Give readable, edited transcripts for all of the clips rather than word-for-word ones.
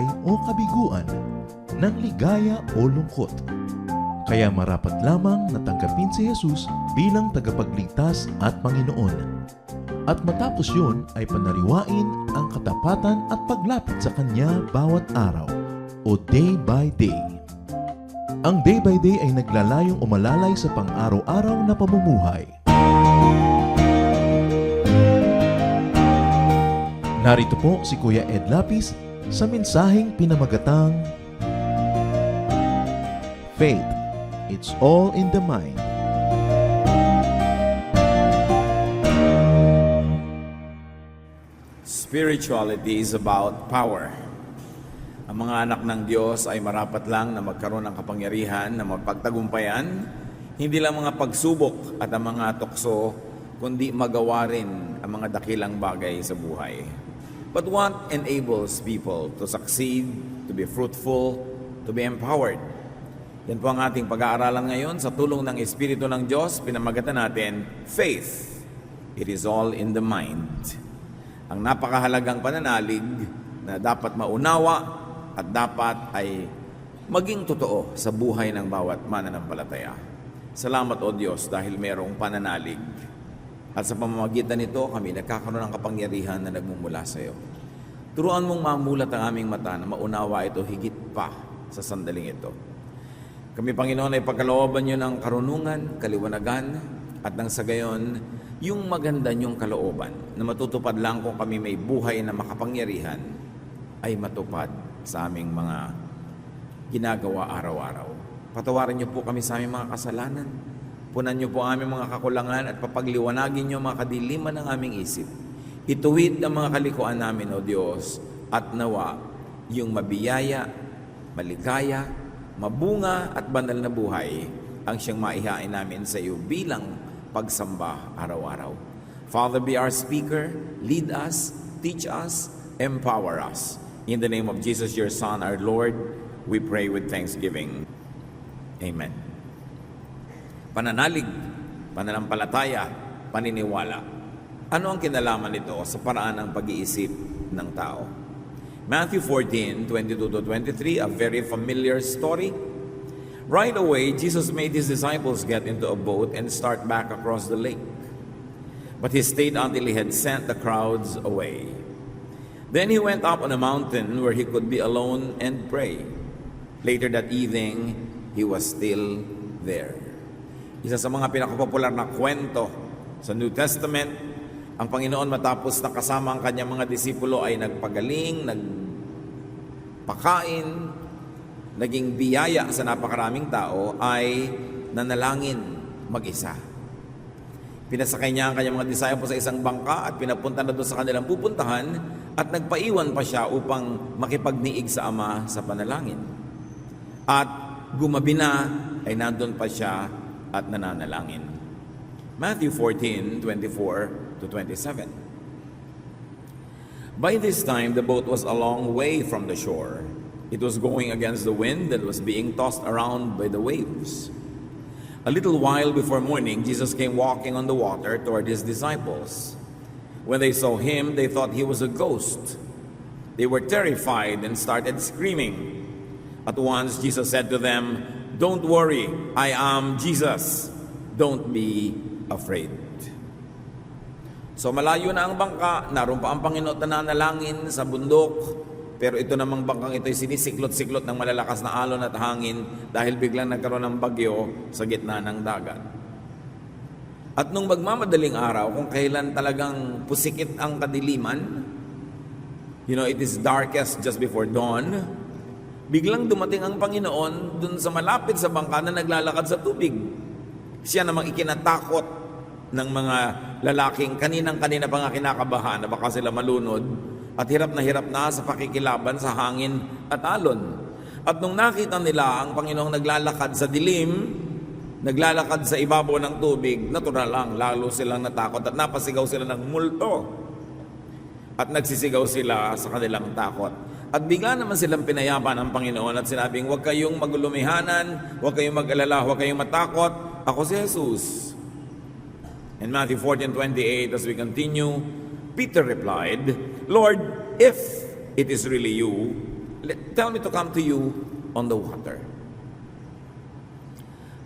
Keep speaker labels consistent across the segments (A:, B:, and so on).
A: buhay o kabiguan, ng ligaya o lungkot. Kaya marapat lamang na tanggapin si Jesus bilang tagapagligtas at Panginoon. At matapos yun ay panariwain ang katapatan at paglapit sa Kanya bawat araw o day by day. Ang day by day ay naglalayong umalalay sa pang-araw-araw na pamumuhay. Narito po si Kuya Ed Lapis sa mensaheng pinamagatang Faith, it's all in the mind.
B: Spirituality is about power. Ang mga anak ng Diyos ay marapat lang na magkaroon ng kapangyarihan na mapagtagumpayan, hindi lang mga pagsubok at ang mga tukso, kundi magawa rin ang mga dakilang bagay sa buhay. But what enables people to succeed, to be fruitful, to be empowered? Yan po ang ating pag-aaralan ngayon sa tulong ng Espiritu ng Diyos. Pinamagatan natin, Faith. It is all in the mind. Ang napakahalagang pananalig na dapat maunawa at dapat ay maging totoo sa buhay ng bawat mananampalataya. Salamat o Diyos dahil mayroong pananalig. At sa pamamagitan nito, kami nagkakaroon ng kapangyarihan na nagmumula sa iyo. Turuan mong mamulat ang aming mata na maunawa ito higit pa sa sandaling ito. Kami, Panginoon, ay pagkalooban niyo ng karunungan, kaliwanagan, at nang sa gayon, yung maganda niyong kalooban na matutupad lang kung kami may buhay na makapangyarihan ay matupad sa aming mga ginagawa araw-araw. Patawarin niyo po kami sa aming mga kasalanan. Punan niyo po aming mga kakulangan at papagliwanagin niyo mga kadiliman ng aming isip. Ituwid ang mga kalikuan namin, O Diyos, at nawa yung mabiyaya, maligaya, mabunga at banal na buhay ang siyang maihain namin sa iyo bilang pagsamba araw-araw. Father, be our speaker, lead us, teach us, empower us. In the name of Jesus, your Son, our Lord, we pray with thanksgiving. Amen. Pananalig, pananampalataya, paniniwala. Ano ang kinalaman nito sa paraan ng pag-iisip ng tao? Matthew 14:22-23, a very familiar story. Right away, Jesus made his disciples get into a boat and start back across the lake. But he stayed until he had sent the crowds away. Then he went up on a mountain where he could be alone and pray. Later that evening, he was still there. Isa sa mga pinakapopular na kwento sa New Testament, ang Panginoon matapos na kasama ang kanyang mga disipulo ay nagpagaling, nagpakain, naging biyaya sa napakaraming tao, ay nanalangin mag-isa. Pinasakay niya ang kanyang mga disciples sa isang bangka at pinapunta na doon sa kanilang pupuntahan at nagpaiwan pa siya upang makipagniig sa Ama sa panalangin. At gumabi na ay nandun pa siya at nananalangin. Matthew 14:24-27. By this time, the boat was a long way from the shore. It was going against the wind that was being tossed around by the waves. A little while before morning, Jesus came walking on the water toward his disciples. When they saw him, they thought he was a ghost. They were terrified and started screaming. At once, Jesus said to them, "Don't worry, I am Jesus. Don't be afraid." So malayo na ang bangka, naroon pa ang Panginoon na nanalangin sa bundok, pero ito namang bangkang ito ay sinisiklot-siklot ng malalakas na alon at hangin dahil biglang nagkaroon ng bagyo sa gitna ng dagat. At nung magmamadaling araw, kung kailan talagang pusikit ang kadiliman, it is darkest just before dawn, biglang dumating ang Panginoon dun sa malapit sa bangka na naglalakad sa tubig. Siya namang ikinatakot ng mga lalaking kaninang-kanina pa nga kinakabahan na baka sila malunod at hirap na sa pakikilaban sa hangin at alon. At nung nakita nila ang Panginoong naglalakad sa dilim, naglalakad sa ibabaw ng tubig, natural lang, lalo silang natakot at napasigaw sila ng multo. At nagsisigaw sila sa kanilang takot. At bigla naman silang pinayapan ng Panginoon at sinabing, "Huwag kayong maglumihanan, huwag kayong mag-alala, huwag kayong matakot. Ako si Jesus." In Matthew 14:28, as we continue, Peter replied, "Lord, if it is really you, Tell me to come to you on the water.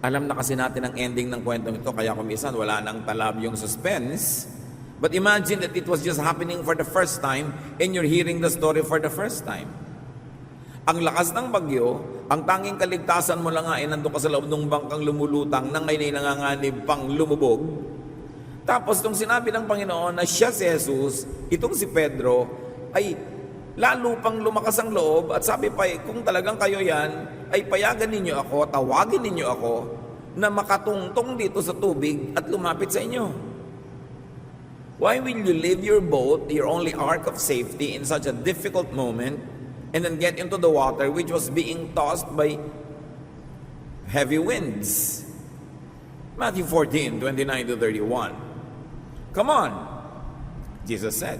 B: Alam na kasi natin ang ending ng kwento nito, kaya kumisan wala nang talab yung suspense. But imagine that it was just happening for the first time and you're hearing the story for the first time. Ang lakas ng bagyo, ang tanging kaligtasan mo lang nga ay nandun ka sa loob ng bangkang lumulutang na ngayon ay nanganganib pang lumubog. Tapos nung sinabi ng Panginoon na siya si Jesus, itong si Pedro, ay lalo pang lumakas ang loob at sabi pa, kung talagang kayo yan, ay payagan ninyo ako, tawagin ninyo ako na makatungtong dito sa tubig at lumapit sa inyo. Why will you leave your boat, your only ark of safety, in such a difficult moment and then get into the water which was being tossed by heavy winds? Matthew 14:29-31. Come on, Jesus said.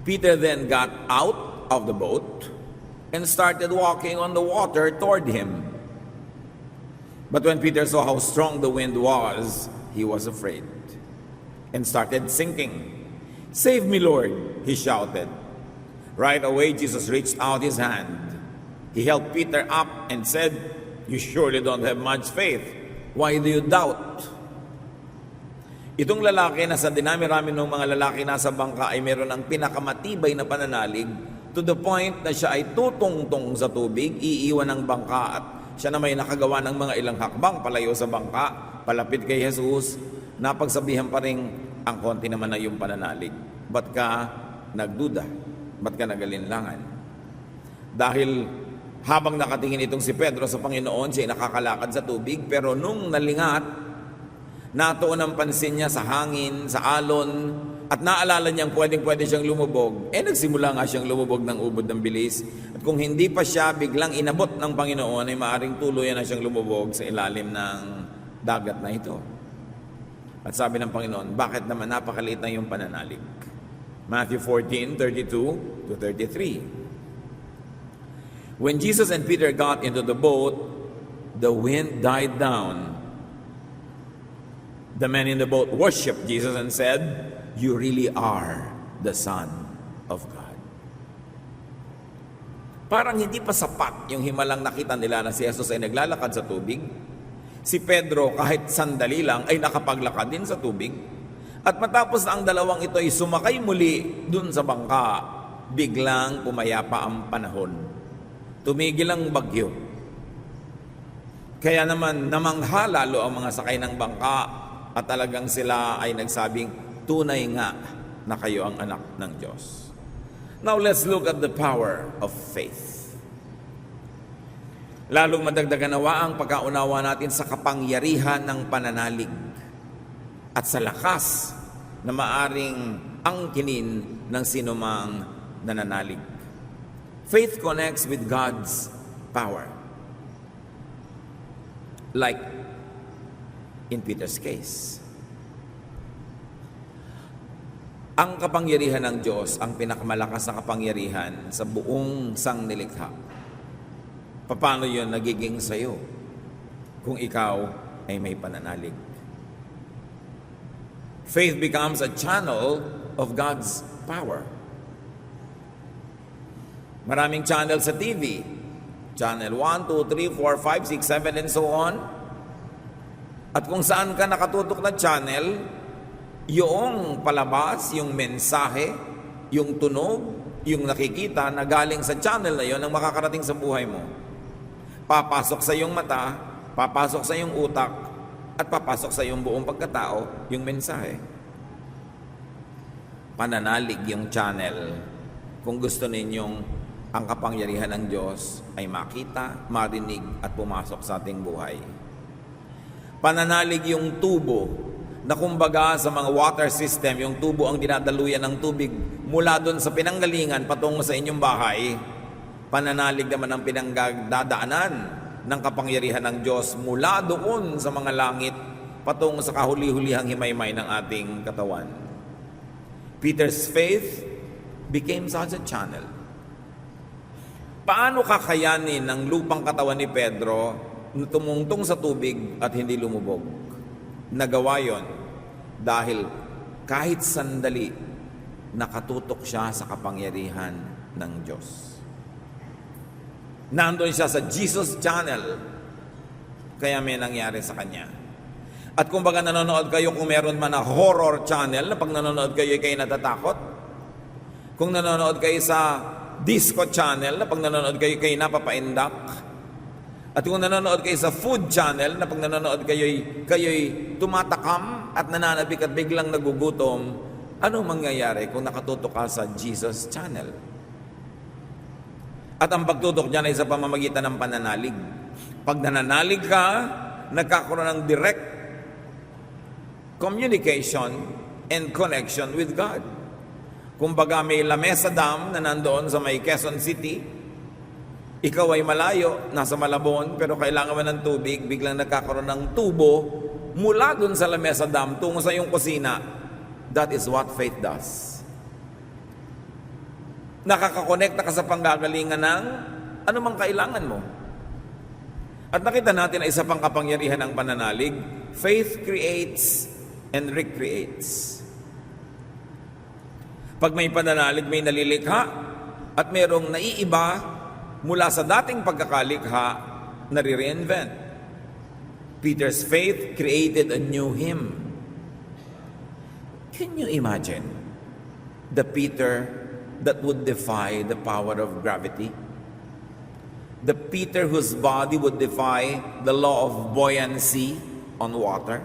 B: Peter then got out of the boat and started walking on the water toward him. But when Peter saw how strong the wind was, he was afraid and started sinking. "Save me, Lord," he shouted. Right away, Jesus reached out his hand. He held Peter up and said, "You surely don't have much faith. Why do you doubt?" Itong lalaki na sa dinami-rami ng mga lalaki nasa bangka ay meron ng pinakamatibay na pananalig to the point na siya ay tutungtong sa tubig, iiwan ng bangka at siya na may nakagawa ng mga ilang hakbang palayo sa bangka, palapit kay Jesus, napagsabihan pa rin ang konti naman na yung pananalig. Ba't ka nagduda? Ba't ka nagalinlangan? Dahil habang nakatingin itong si Pedro sa Panginoon, siya ay nakakalakad sa tubig, pero nung nalingat, natuon ang pansin niya sa hangin, sa alon, at naalala niyang pwedeng-pwede siyang lumubog, nagsimula nga siyang lumubog ng ubod ng bilis. At kung hindi pa siya biglang inabot ng Panginoon, ay maaring tuluyan na siyang lumubog sa ilalim ng dagat na ito. At sabi ng Panginoon, bakit naman napakaliit na yung pananalig? Matthew 14:32-33. When Jesus and Peter got into the boat, the wind died down. The men in the boat worshiped Jesus and said, "You really are the Son of God." Parang hindi pa sapat yung himalang nakita nila na si Jesus ay naglalakad sa tubig. Si Pedro kahit sandali lang ay nakapaglakad din sa tubig. At matapos na ang dalawang ito ay sumakay muli dun sa bangka, biglang pumayapa ang panahon. Tumigil ang bagyo. Kaya naman namangha lalo ang mga sakay ng bangka at talagang sila ay nagsabing, tunay nga na kayo ang anak ng Diyos. Now let's look at the power of faith. Lalong madagdagan nawa ang pagkaunawa natin sa kapangyarihan ng pananalig at sa lakas na maaring angkinin ng sinumang nananalig. Faith connects with God's power. Like in Peter's case. Ang kapangyarihan ng Diyos, ang pinakamalakas na kapangyarihan sa buong sangnilikha. Paano yun nagiging sayo kung ikaw ay may pananalig? Faith becomes a channel of God's power. Maraming channel sa TV. Channel 1, 2, 3, 4, 5, 6, 7, and so on. At kung saan ka nakatutok na channel, yung palabas, yung mensahe, yung tunog, yung nakikita na galing sa channel na yon ang makakarating sa buhay mo. Papasok sa iyong mata, papasok sa iyong utak, at papasok sa iyong buong pagkatao, yung mensahe. Pananalig yung channel. Kung gusto ninyong ang kapangyarihan ng Diyos ay makita, marinig, at pumasok sa ating buhay. Pananalig yung tubo na kumbaga sa mga water system, yung tubo ang dinadaluyan ng tubig mula doon sa pinanggalingan patungo sa inyong bahay. Pananalig naman ang pinangdadaanan ng kapangyarihan ng Diyos mula doon sa mga langit patungo sa kahuli-hulihang himaymay ng ating katawan. Peter's faith became such a channel. Paano kakayanin ng lupang katawan ni Pedro na tumungtong sa tubig at hindi lumubog? Nagawa yon dahil kahit sandali nakatutok siya sa kapangyarihan ng Diyos. Nandun siya sa Jesus Channel. Kaya may nangyari sa kanya. At kung baga nanonood kayo, kung meron man na horror channel, na pag nanonood kayo natatakot. Kung nanonood kayo sa disco channel, na pag nanonood kayo napapaindak. At kung nanonood kayo sa food channel, na pag nanonood kayo'y tumatakam at nananabik at biglang nagugutom, ano mangyayari kung nakatutok ka sa Jesus Channel? At ang pagtutok niyan ay sa pamamagitan ng pananalig. Pag nananalig ka, nagkakaroon ng direct communication and connection with God. Kumbaga may Lamesa Dam na nandoon sa may Quezon City, ikaw ay malayo, nasa Malabon, pero kailangan mo ng tubig, biglang nagkakaroon ng tubo mula dun sa Lamesa Dam tungo sa iyong kusina. That is what faith does. Nakakakonekta ka sa panggagalingan ng anumang kailangan mo. At nakita natin na isa pang kapangyarihan ng pananalig, faith creates and recreates. Pag may pananalig, may nalilikha at mayroong naiiba mula sa dating pagkakalikha, nare-reinvent. Peter's faith created a new hymn. Can you imagine the Peter that would defy the power of gravity? The Peter whose body would defy the law of buoyancy on water?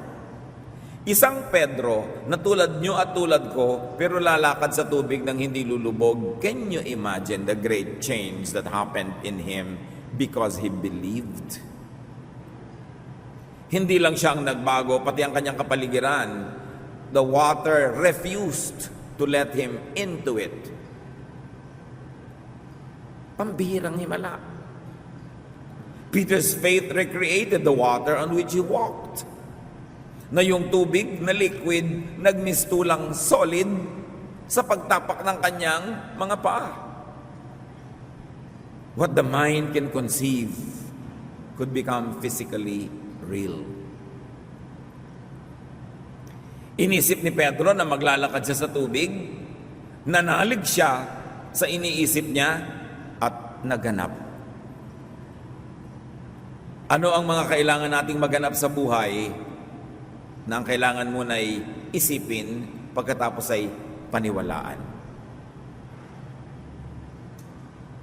B: Isang Pedro na tulad nyo at tulad ko, pero lalakad sa tubig nang hindi lulubog. Can you imagine the great change that happened in him because he believed? Hindi lang siya ang nagbago, pati ang kanyang kapaligiran. The water refused to let him into it. Pambihirang himala. Peter's faith recreated the water on which he walked. Na yung tubig na liquid, nagmistulang solid sa pagtapak ng kanyang mga paa. What the mind can conceive could become physically real. Inisip ni Pedro na maglalakad siya sa tubig, nanalig siya sa iniisip niya at naganap. Ano ang mga kailangan nating maganap sa buhay na ang kailangan mo na'y isipin pagkatapos ay paniwalaan?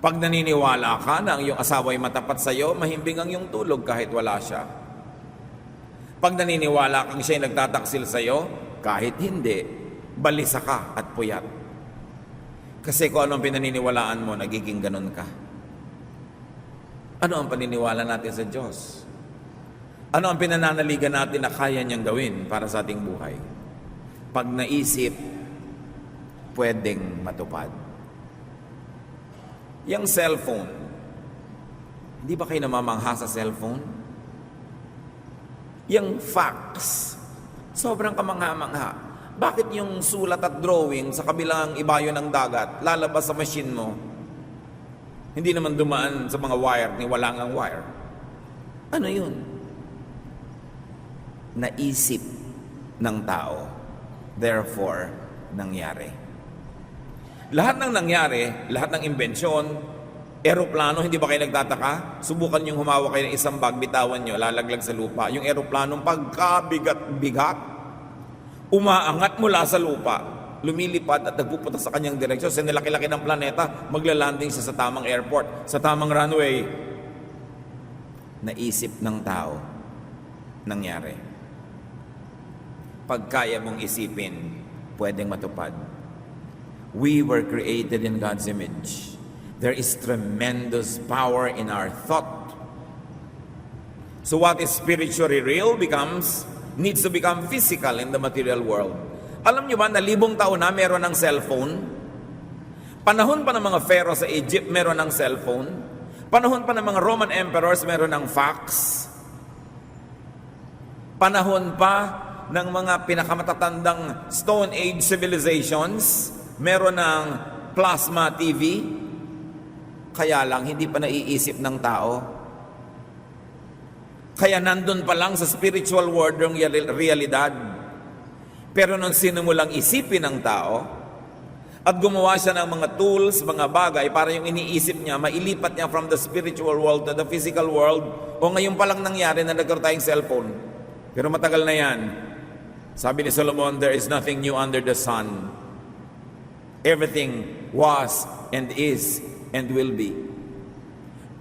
B: Pag naniniwala ka na ang iyong asawa ay matapat sa iyo, mahimbing ang iyong tulog kahit wala siya. Pag naniniwala kang siya'y nagtataksil sa iyo, kahit hindi, balisa ka at puyat. Kasi kung anong pinaniniwalaan mo, nagiging ganun ka. Ano ang paniniwala natin sa Diyos? Ano ang pinananaligan natin na kaya niyang gawin para sa ating buhay? Pag naisip, pwedeng matupad. Yang cellphone, hindi ba kayo namamangha sa cellphone? Yang fax, sobrang kamangha-mangha. Bakit yung sulat at drawing sa kabilang ibayo ng dagat, lalabas sa machine mo? Hindi naman dumaan sa mga wire, ni wala ngang wire. Ano yun? Naisip ng tao. Therefore, nangyari. Lahat ng nangyari, lahat ng imbensyon, eroplano, hindi ba kayo nagtataka? Subukan niyong humawak kayo ng isang bag, bitawan niyo, lalaglag sa lupa. Yung eroplanong pagkabigat-bigat, umaangat mula sa lupa, lumilipad at nagpupunta sa kanyang direksyon. Sa nilaki-laki ng planeta, maglalanding siya sa tamang airport, sa tamang runway. Naisip ng tao, nangyari. Pag kaya mong isipin, pwedeng matupad. We were created in God's image. There is tremendous power in our thought. So what is spiritually real needs to become physical in the material world. Alam niyo ba na 1,000 taon na meron ng cellphone? Panahon pa ng mga pharaoh sa Egypt meron ng cellphone. Panahon pa ng mga Roman emperors meron ng fax. Panahon pa ng mga pinakamatatandang Stone Age civilizations meron ng plasma TV. Kaya lang hindi pa naiisip ng tao. Kaya nandun pa lang sa spiritual world yung realidad. Pero nung sinimulang isipin ng tao, At gumawa siya ng mga tools, mga bagay para yung iniisip niya, mailipat niya from the spiritual world to the physical world. O ngayon pa lang nangyari na nagkaroon tayong cellphone. Pero matagal na yan. Sabi ni Solomon, there is nothing new under the sun. Everything was and is and will be.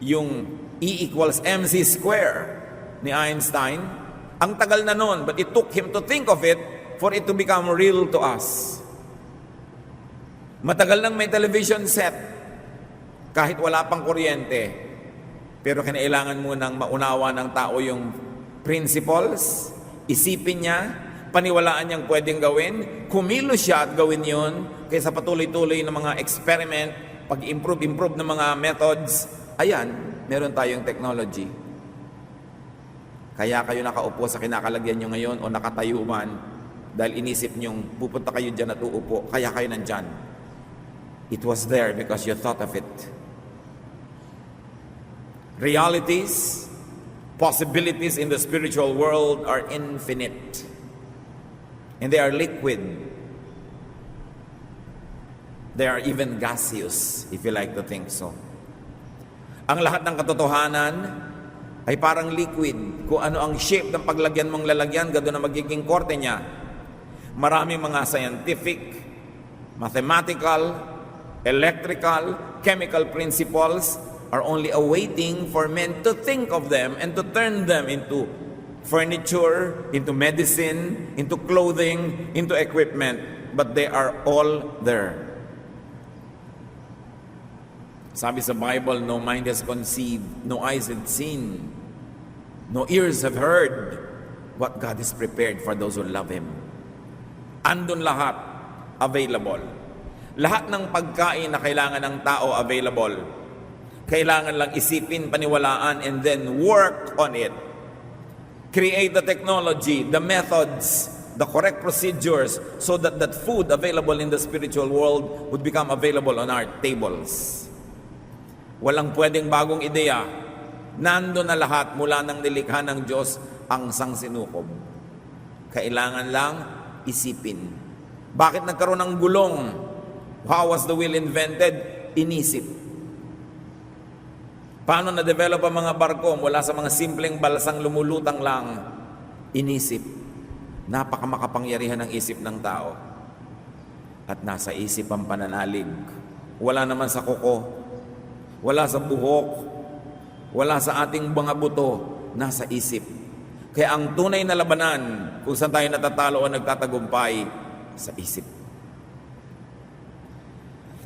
B: Yung E equals mc square ni Einstein, ang tagal na nun, but it took him to think of it for it to become real to us. Matagal nang may television set, kahit wala pang kuryente, pero kinailangan mo nang maunawa ng tao yung principles, isipin niya, paniwalaan niyang pwedeng gawin, kumilos siya at gawin yun, kaysa patuloy-tuloy ng mga experiment, pag-improve ng mga methods. Ayan, meron tayong technology. Kaya kayo nakaupo sa kinakalagyan nyo ngayon o nakatayo man, dahil inisip nyong pupunta kayo dyan at uupo, kaya kayo nandyan. It was there because you thought of it. Realities, possibilities in the spiritual world are infinite. And they are liquid. They are even gaseous, if you like to think so. Ang lahat ng katotohanan ay parang liquid. Kung ano ang shape ng paglagyan mong lalagyan, gano'n na magiging korte niya. Maraming mga scientific, mathematical, electrical, chemical principles are only awaiting for men to think of them and to turn them into furniture, into medicine, into clothing, into equipment. But they are all there. Sabi sa Bible, no mind has conceived, no eyes have seen, no ears have heard what God has prepared for those who love Him. Andun lahat, available. Lahat ng pagkain na kailangan ng tao available. Kailangan lang isipin, paniwalaan, and then work on it. Create the technology, the methods, the correct procedures so that that food available in the spiritual world would become available on our tables. Walang pwedeng bagong ideya. Nando na lahat mula ng nilikha ng Diyos ang sangsinukob. Kailangan lang isipin. Bakit nagkaroon ng gulong? How was the wheel invented? Inisip. Paano na-develop ang mga barko mula sa mga simpleng balsang lumulutang lang? Inisip. Napakamakapangyarihan ng isip ng tao. At nasa isip ang pananalig. Wala naman sa kuko, wala sa buhok, wala sa ating mga buto, nasa isip. Kaya ang tunay na labanan, kung saan tayo natatalo o nagtatagumpay, sa isip.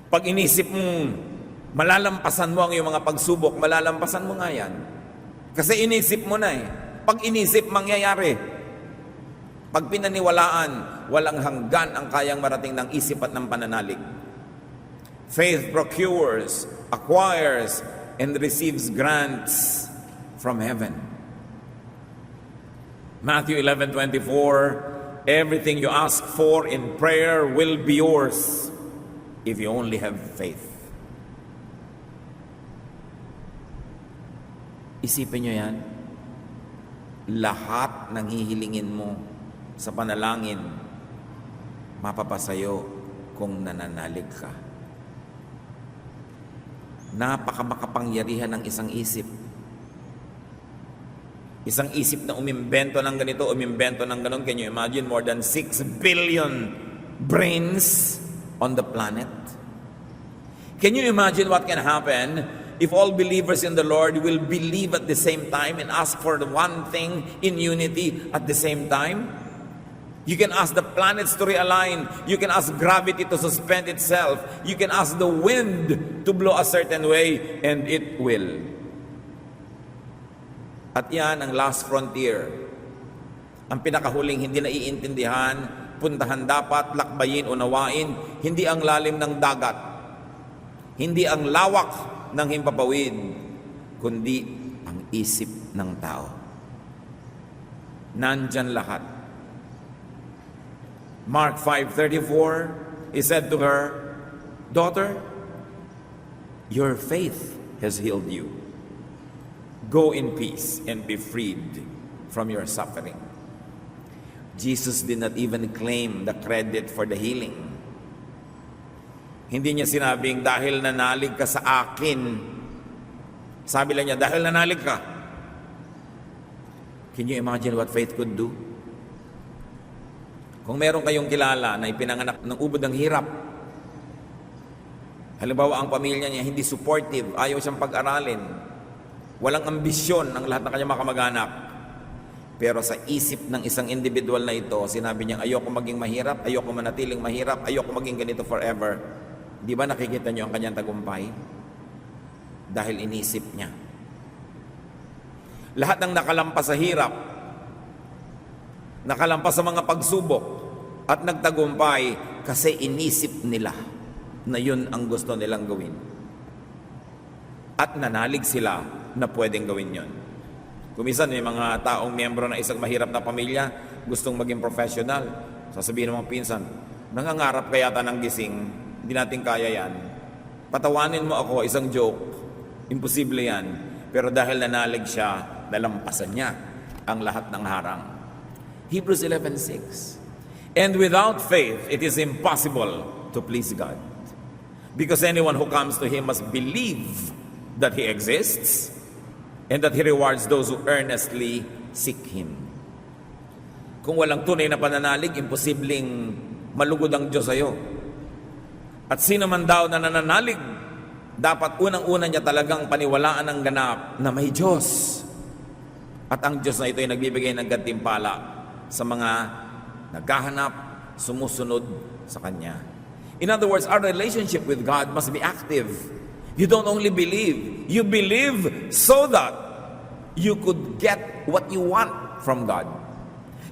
B: Pag inisip mo, malalampasan mo ang iyong mga pagsubok, malalampasan mo nga yan. Kasi inisip mo na eh. Pag inisip, mangyayari. Pag pinaniwalaan, walang hanggan ang kayang marating ng isip at ng pananalig. Faith procures, acquires, and receives grants from heaven. Matthew 11:24, everything you ask for in prayer will be yours if you only have faith. Isipin nyo yan. Lahat ng hihilingin mo sa panalangin, mapapasayo kung nananalig ka. Napakamakapangyarihan ng isang isip. Isang isip na umimbento ng ganito, umimbento ng ganon. Can you imagine more than 6 billion brains on the planet? Can you imagine what can happen if all believers in the Lord will believe at the same time and ask for the one thing in unity at the same time? You can ask the planets to realign. You can ask gravity to suspend itself. You can ask the wind to blow a certain way, and it will. At yan ang last frontier. Ang pinakahuling hindi naiintindihan, puntahan dapat, lakbayin, unawain, hindi ang lalim ng dagat, hindi ang lawak ng himpapawid, kundi ang isip ng tao. Nandyan lahat. Mark 5:34, he said to her, "Daughter, your faith has healed you. Go in peace and be freed from your suffering." Jesus did not even claim the credit for the healing. Hindi niya sinabing, dahil nanalig ka sa akin. Sabi lang niya, dahil nanalig ka. Can you imagine what faith could do? Kung meron kayong kilala na ipinanganak ng ubod ng hirap, halimbawa ang pamilya niya hindi supportive, ayaw siyang pag-aralin, walang ambisyon ang lahat ng kanyang mga kamag-anak, pero sa isip ng isang individual na ito, sinabi niya, ayoko maging mahirap, ayoko manatiling mahirap, ayoko maging ganito forever. Di ba nakikita niyo ang kanyang tagumpay? Dahil inisip niya. Lahat ng nakalampas sa hirap, nakalampas sa mga pagsubok, at nagtagumpay kasi inisip nila na yun ang gusto nilang gawin. At nanalig sila na pwedeng gawin yun. Kumisan may mga taong miyembro ng isang mahirap na pamilya, gustong maging professional. Sasabihin ng mga pinsan, nangangarap kaya ta ng gising, hindi natin kaya yan. Patawanin mo ako, isang joke, imposible yan. Pero dahil nanalig siya, nalampasan niya ang lahat ng harang. Hebrews 11:6. And without faith, it is impossible to please God. Because anyone who comes to Him must believe that He exists and that He rewards those who earnestly seek Him. Kung walang tunay na pananalig, imposibleng malugod ang Diyos sa'yo. At sino man daw na nananalig, dapat unang-una niya talagang paniwalaan ng ganap na may Diyos. At ang Diyos na ito ay nagbibigay ng gantimpala sa mga naghahanap, sumusunod sa Kanya. In other words, our relationship with God must be active. You don't only believe. You believe so that you could get what you want from God.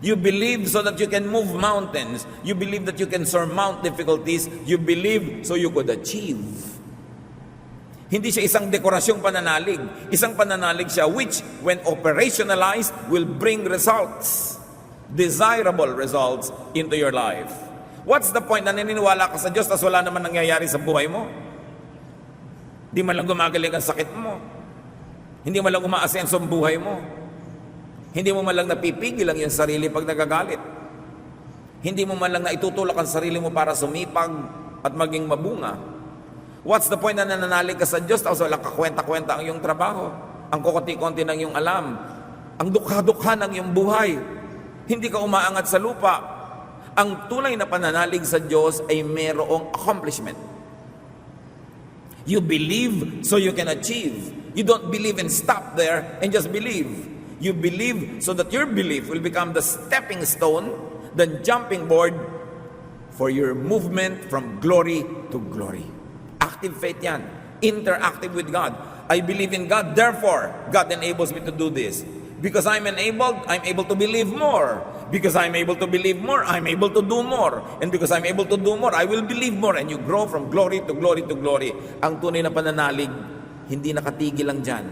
B: You believe so that you can move mountains. You believe that you can surmount difficulties. You believe so you could achieve. Hindi siya isang dekorasyong pananalig. Isang pananalig siya which, when operationalized, will bring results. Desirable results into your life. What's the point na naniniwala ka sa Diyos tas wala naman nangyayari sa buhay mo? Hindi man lang gumagaling ang sakit mo. Hindi man lang umaasenso ang buhay mo. Hindi mo man lang napipigil ang iyong sarili pag nagagalit. Hindi mo man lang naitutulak ang sarili mo para sumipag at maging mabunga. What's the point na nananalig ka sa Diyos tapos walang kakwenta-kwenta ang iyong trabaho, ang kukunti-kunti ng iyong alam, ang dukha-dukha ng iyong buhay. Hindi ka umaangat sa lupa. Ang tunay na pananalig sa Diyos ay mayroong accomplishment. You believe so you can achieve. You don't believe and stop there and just believe. You believe so that your belief will become the stepping stone, the jumping board for your movement from glory to glory. Active faith yan. Interactive with God. I believe in God, therefore God enables me to do this. Because I'm enabled, I'm able to believe more. Because I'm able to believe more, I'm able to do more. And because I'm able to do more, I will believe more. And you grow from glory to glory to glory. Ang tunay na pananalig, hindi nakatigil lang dyan.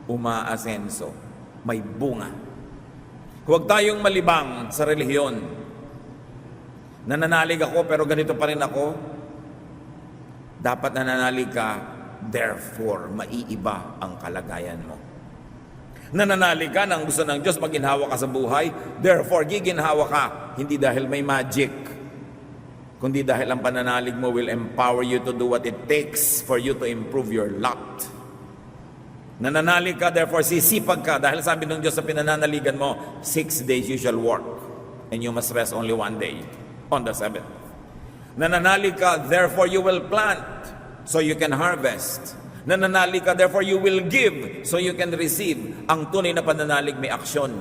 B: Umaasenso. May bunga. Huwag tayong malibang sa relihiyon. Nananalig ako pero ganito pa rin ako. Dapat nananalig ka, therefore, maiiba ang kalagayan mo. Nananalig ka ng gusto ng Diyos, maginhawa ka sa buhay, therefore, giginhawa ka, hindi dahil may magic, kundi dahil ang pananalig mo will empower you to do what it takes for you to improve your lot. Nananalig ka, therefore, sisipag ka, dahil sabi ng Diyos sa pinananaligan mo, 6 days you shall work, and you must rest only 1 day, on the 7th. Nananalig ka, therefore, you will plant, so you can harvest. Nananalig ka, therefore you will give so you can receive. Ang tunay na pananalig may aksyon.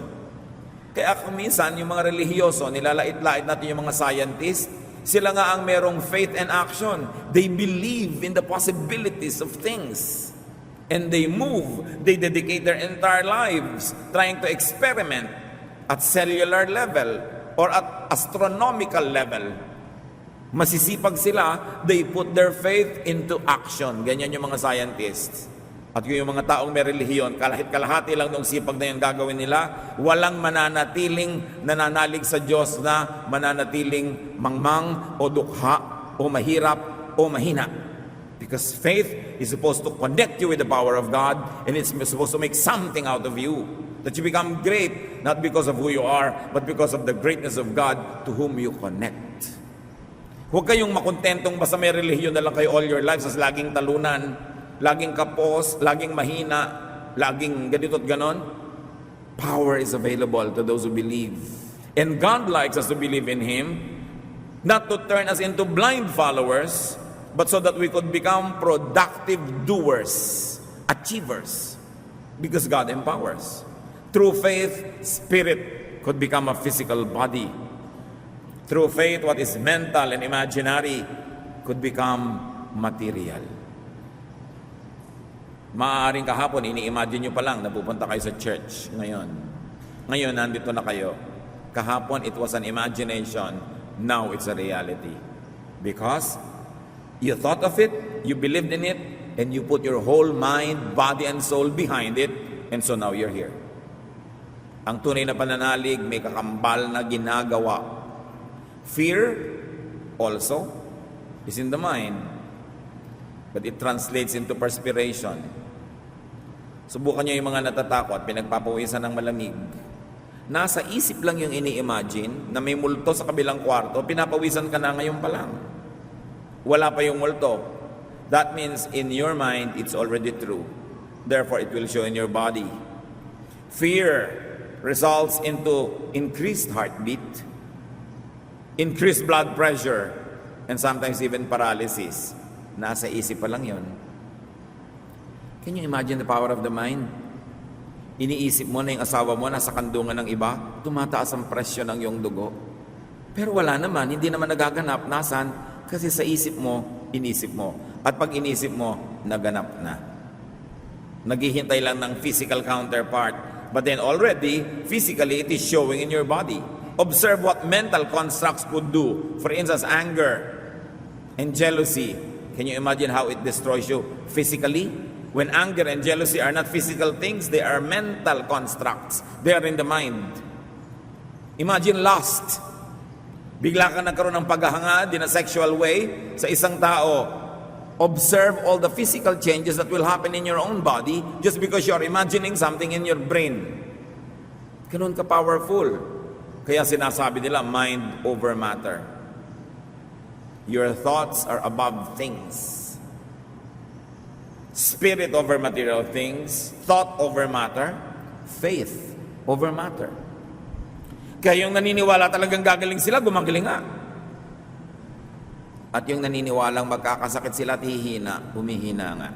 B: Kaya kung minsan yung mga relihiyoso, nilalait-lait natin yung mga scientist, sila nga ang merong faith and action. They believe in the possibilities of things. And they move, they dedicate their entire lives trying to experiment at cellular level or at astronomical level. Masisipag sila, they put their faith into action. Ganyan yung mga scientists. At yung mga taong may relihiyon, kalahati lang nung sipag na yung gagawin nila, walang mananatiling nananalig sa Diyos na mananatiling mangmang o dukha o mahirap o mahina. Because faith is supposed to connect you with the power of God and it's supposed to make something out of you. That you become great, not because of who you are, but because of the greatness of God to whom you connect. Huwag kayong makontentong basta may relihiyon na lang kayo all your lives as laging talunan, laging kapos, laging mahina, laging ganito at ganon. Power is available to those who believe. And God likes us to believe in Him, not to turn us into blind followers, but so that we could become productive doers, achievers, because God empowers. Through faith, spirit could become a physical body. Through faith, what is mental and imaginary could become material. Maaaring kahapon, ini-imagine nyo pa lang na pupunta kayo sa church ngayon. Ngayon, nandito na kayo. Kahapon, it was an imagination. Now, it's a reality. Because you thought of it, you believed in it, and you put your whole mind, body, and soul behind it, and so now you're here. Ang tunay na pananalig, may kakambal na ginagawa. Fear also is in the mind, but it translates into perspiration. Subukan nyo yung mga natatakot, pinagpapawisan ng malamig. Nasa isip lang yung ini-imagine na may multo sa kabilang kwarto, pinapawisan ka na ngayon pa lang. Wala pa yung multo. That means in your mind, it's already true. Therefore, it will show in your body. Fear results into increased heartbeat, increased blood pressure, and sometimes even paralysis. Nasa isip pa lang yon. Can you imagine the power of the mind? Iniisip mo na yung asawa mo nasa kandungan ng iba, tumataas ang presyo ng iyong dugo. Pero wala naman, hindi naman nagaganap. Nasan? Kasi sa isip mo, inisip mo. At pag inisip mo, naganap na. Naghihintay lang ng physical counterpart. But then already, physically, it is showing in your body. Observe what mental constructs could do. For instance, anger and jealousy. Can you imagine how it destroys you physically? When anger and jealousy are not physical things, they are mental constructs. They are in the mind. Imagine lust. Bigla ka nagkaroon ng paghahangad in a sexual way sa isang tao. Observe all the physical changes that will happen in your own body just because you are imagining something in your brain. Ganun ka powerful. Kaya sinasabi nila, mind over matter. Your thoughts are above things. Spirit over material things. Thought over matter. Faith over matter. Kaya yung naniniwala talagang gagaling sila, gumagaling nga. At yung naniniwalang magkakasakit sila at hihina, humihina nga.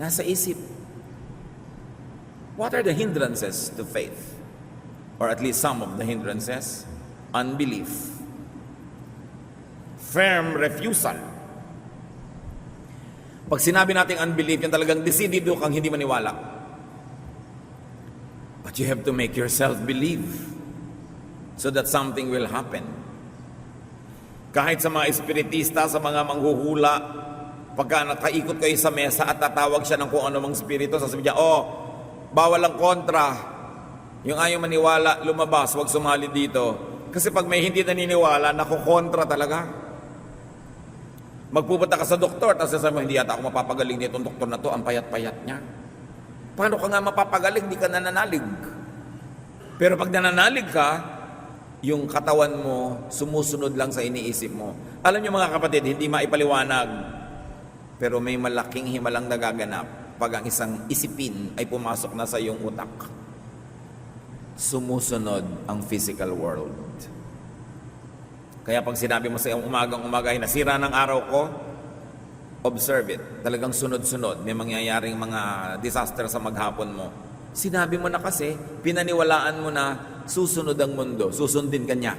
B: Nasa isip. What are the hindrances to faith? Or at least some of the hindrances? Unbelief. Firm refusal. Pag sinabi nating unbelief, yung talagang decidido kang hindi maniwala. But you have to make yourself believe so that something will happen. Kahit sa mga espiritista, sa mga manghuhula, pagka nakaikot kayo sa mesa at tatawag siya ng kung ano mang spirito, sasabihin niya, bawal ang kontra. Yung ayaw maniwala, lumabas, huwag sumali dito. Kasi pag may hindi naniniwala, nakukontra talaga. Magpupunta ka sa doktor, tapos sasabihin mo, hindi yata ako mapapagaling nitong doktor na to, ang payat-payat niya. Paano ka nga mapapagaling? Hindi ka nananalig. Pero pag nananalig ka, yung katawan mo, sumusunod lang sa iniisip mo. Alam niyo mga kapatid, hindi maipaliwanag, pero may malaking himalang nagaganap pag ang isang isipin ay pumasok na sa iyong utak. Sumusunod ang physical world. Kaya pag sinabi mo sa iyong umagang-umaga, nasira ng araw ko, observe it. Talagang sunod-sunod. May mangyayaring mga disaster sa maghapon mo. Sinabi mo na kasi, pinaniwalaan mo na susunod ang mundo. Susundin ka niya.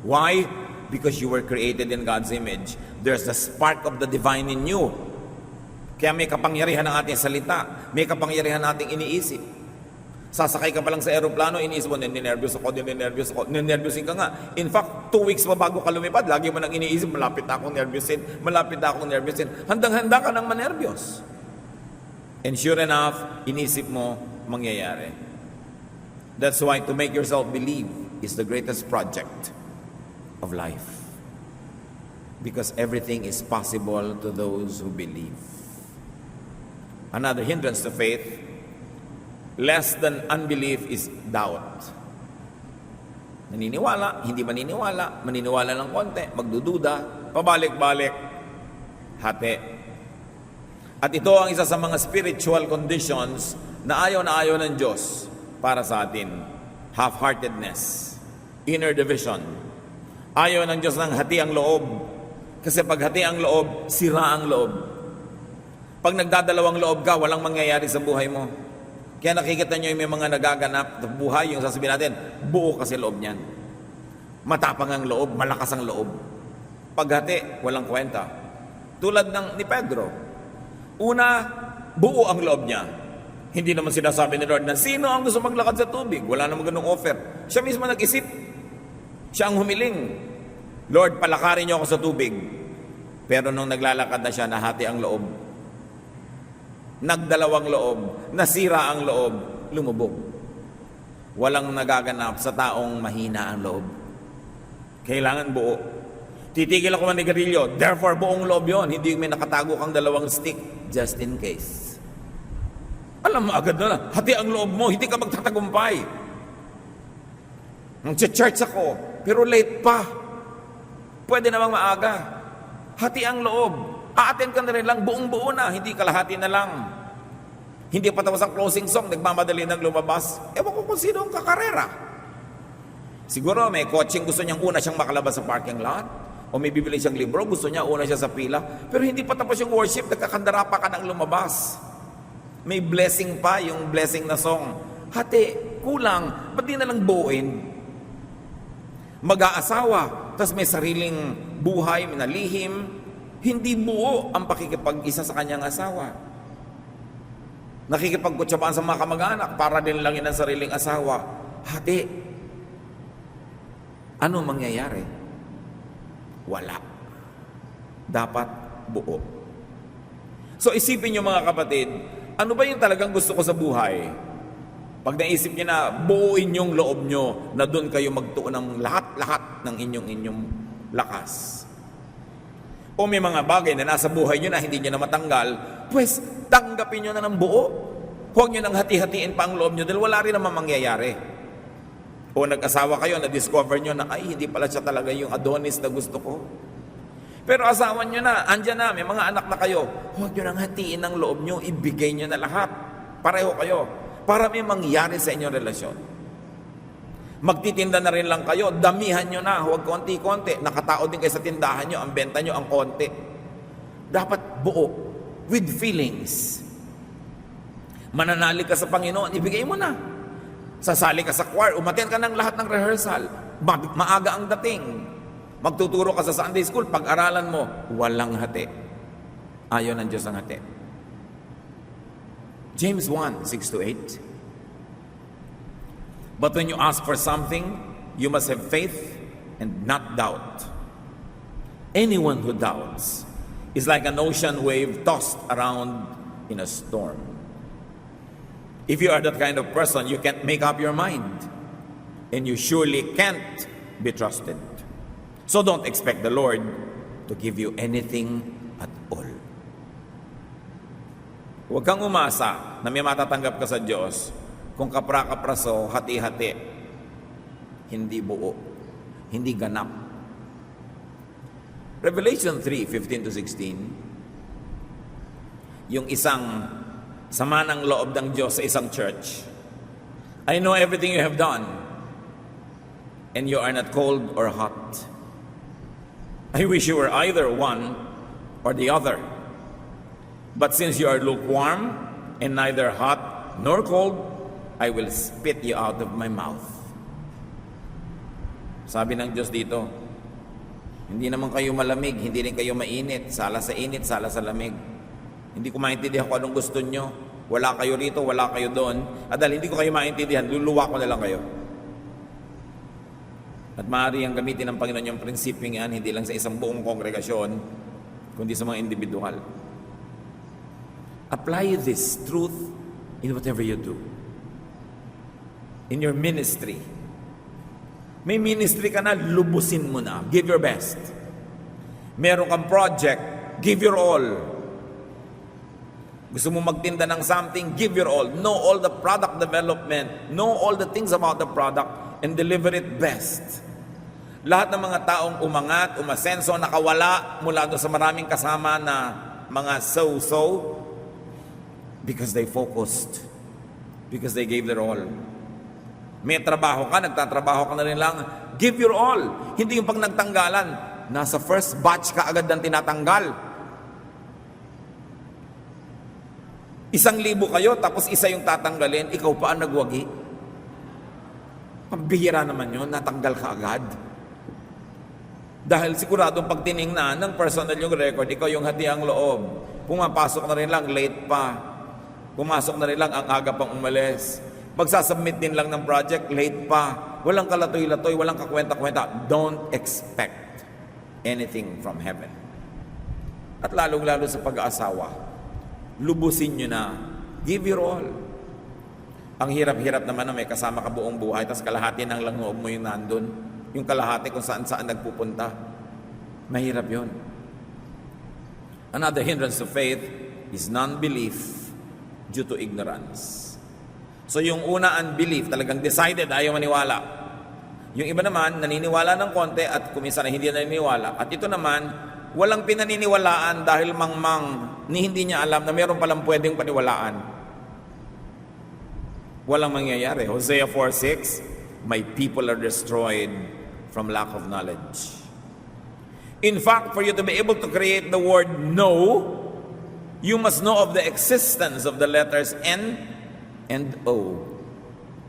B: Why? Because you were created in God's image. There's the spark of the divine in you. Kaya may kapangyarihan ng ating salita. May kapangyarihan ng ating iniisip. Sasakay ka pa lang sa aeroplano, iniisip mo, ninervyos ako. Ninervyosin ka nga. In fact, 2 weeks pa bago ka lumipad, lagi mo nang iniisip, malapit na akong nervyosin. Handang-handa ka nang manervyos. And sure enough, inisip mo, mangyayari. That's why to make yourself believe is the greatest project of life. Because everything is possible to those who believe. Another hindrance to faith, less than unbelief, is doubt. Naniniwala, hindi maniniwala, maniniwala ng konti, magdududa, pabalik-balik, hati. At ito ang isa sa mga spiritual conditions na ayaw ng Diyos para sa atin. Half-heartedness, inner division. Ayaw ng Diyos ng hati ang loob. Kasi pag hati ang loob, sira ang loob. Pag nagdadalawang loob ka, walang mangyayari sa buhay mo. Kaya nakikita nyo yung may mga nagaganap na buhay, yung sasabihin natin, buo kasi loob niyan. Matapang ang loob, malakas ang loob. Pag hati, walang kwenta. Tulad ni Pedro. Una, buo ang loob niya. Hindi naman sinasabi ni Lord na sino ang gusto maglakad sa tubig. Wala namang ganung offer. Siya mismo nag-isip. Siya ang humiling. Lord, palakarin niyo ako sa tubig. Pero nung naglalakad na siya, nahati ang loob. Nagdalawang loob. Nasira ang loob. Lumubog. Walang nagaganap sa taong mahina ang loob. Kailangan buo. Titigil ako manigarilyo. Therefore, buong loob yon. Hindi may nakatago kang dalawang stick. Just in case. Alam mo agad na, hati ang loob mo, hindi ka magtatagumpay. Nag-church ako, pero late pa. Pwede namang maaga. Hati ang loob. A-attend ka na rin lang, buong buo na, hindi kalahati na lang. Hindi pa tapos ang closing song, nagmamadali nang lumabas. Ewan ko kung sino ang kakarera. Siguro may coaching, gusto niyang una siyang makalabas sa parking lot. O may bibili siyang libro, gusto niya una siya sa pila. Pero hindi pa tapos yung worship, nagkakandara pa ka nang lumabas. May blessing pa, yung blessing na song. Hati, kulang, ba't di na lang buuin? Mag-aasawa, tapos may sariling buhay, may nalihim, hindi buo ang pakikipag-isa sa kanyang asawa. Nakikipagkutsabaan sa mga kamag-anak para din lang yun ang sariling asawa. Hati. Ano mangyayari? Wala. Dapat buo. So isipin nyo mga kapatid, ano ba yung talagang gusto ko sa buhay? Pag naisip niyo na buuin yung loob nyo na doon kayo magtuon ng lahat-lahat ng inyong lakas. O may mga bagay na nasa buhay nyo na hindi nyo na matanggal, pues tanggapin nyo na ng buo. Huwag nyo nang hati-hatiin pa ang loob nyo dahil wala rin naman mangyayari. O nag-asawa kayo, na-discover nyo na ay hindi pala siya talaga yung Adonis na gusto ko. Pero asawa nyo na, andyan na, may mga anak na kayo. Huwag nyo nang hatiin ang loob nyo, ibigay nyo na lahat. Pareho kayo. Para may mangyari sa inyong relasyon. Magtitinda na rin lang kayo, damihan nyo na, huwag konti-konti. Nakatao din kayo sa tindahan nyo, ang benta nyo, ang konti. Dapat buo, with feelings. Mananalig ka sa Panginoon, ibigay mo na. Sasali ka sa choir, umattend ka ng lahat ng rehearsal. Maaga ang dating. Magtuturo ka sa Sunday school, pag-aralan mo, walang hati. Ayaw ng Diyos ang hati. James 1, 6-8. But when you ask for something, you must have faith and not doubt. Anyone who doubts is like an ocean wave tossed around in a storm. If you are that kind of person, you can't make up your mind. And you surely can't be trusted. So don't expect the Lord to give you anything at all. Huwag kang umasa na may matatanggap ka sa Diyos kung kapra-kapraso, hati-hati, hindi buo, hindi ganap. Revelation 3:15-16, yung isang sama ng loob ng Diyos sa isang church. I know everything you have done, and you are not cold or hot. I wish you were either one or the other. But since you are lukewarm and neither hot nor cold, I will spit you out of my mouth. Sabi ng Diyos dito, hindi naman kayo malamig, hindi rin kayo mainit, sala sa init, sala sa lamig. Hindi ko maintindihan kung anong gusto nyo. Wala kayo rito, wala kayo doon. At dahil hindi ko kayo maintindihan, luluwa ko na lang kayo. At maaari ang gamitin ng Panginoon yung prinsipyo yan, hindi lang sa isang buong kongregasyon, kundi sa mga individual. Apply this truth in whatever you do. In your ministry. May ministry ka na, lubusin mo na. Give your best. Meron kang project, give your all. Gusto mo magtinda ng something, give your all. Know all the product development. Know all the things about the product. and deliver it best. Lahat ng mga taong umangat, umasenso, nakawala mula doon sa maraming kasama na mga so-so, because they focused, because they gave their all. May trabaho ka, nagtatrabaho ka na rin lang, give your all. Hindi yung pag nagtanggalan, nasa first batch ka agad ng tinatanggal. 1,000 kayo, tapos isa yung tatanggalin, ikaw pa ang nagwagi. Pambihira naman yun, natanggal ka agad. Dahil siguradong pag tiningnan ng personal yung record, ikaw yung hati ang loob. Pumapasok na rin lang, late pa. Pumasok na rin lang, ang aga pang umalis. Magsasubmit din lang ng project, late pa. Walang kalatoy-latoy, walang kakwenta-kwenta. Don't expect anything from heaven. At lalong-lalo sa pag-aasawa, lubusin nyo na. Give your all. Ang hirap-hirap naman na may kasama ka buong buhay, tapos kalahati ng langoob mo yung nandun. Yung kalahati kung saan-saan nagpupunta. Mahirap yun. Another hindrance to faith is non-belief due to ignorance. So yung una, unbelief, talagang decided, ayaw maniwala. Yung iba naman, naniniwala ng konti at kuminsan na hindi naniniwala. At ito naman, walang pinaniniwalaan dahil mangmang ni hindi niya alam na meron palang pwedeng paniwalaan. Walang mangyayari. Hosea 4:6, my people are destroyed from lack of knowledge. In fact, for you to be able to create the word know, you must know of the existence of the letters N and O.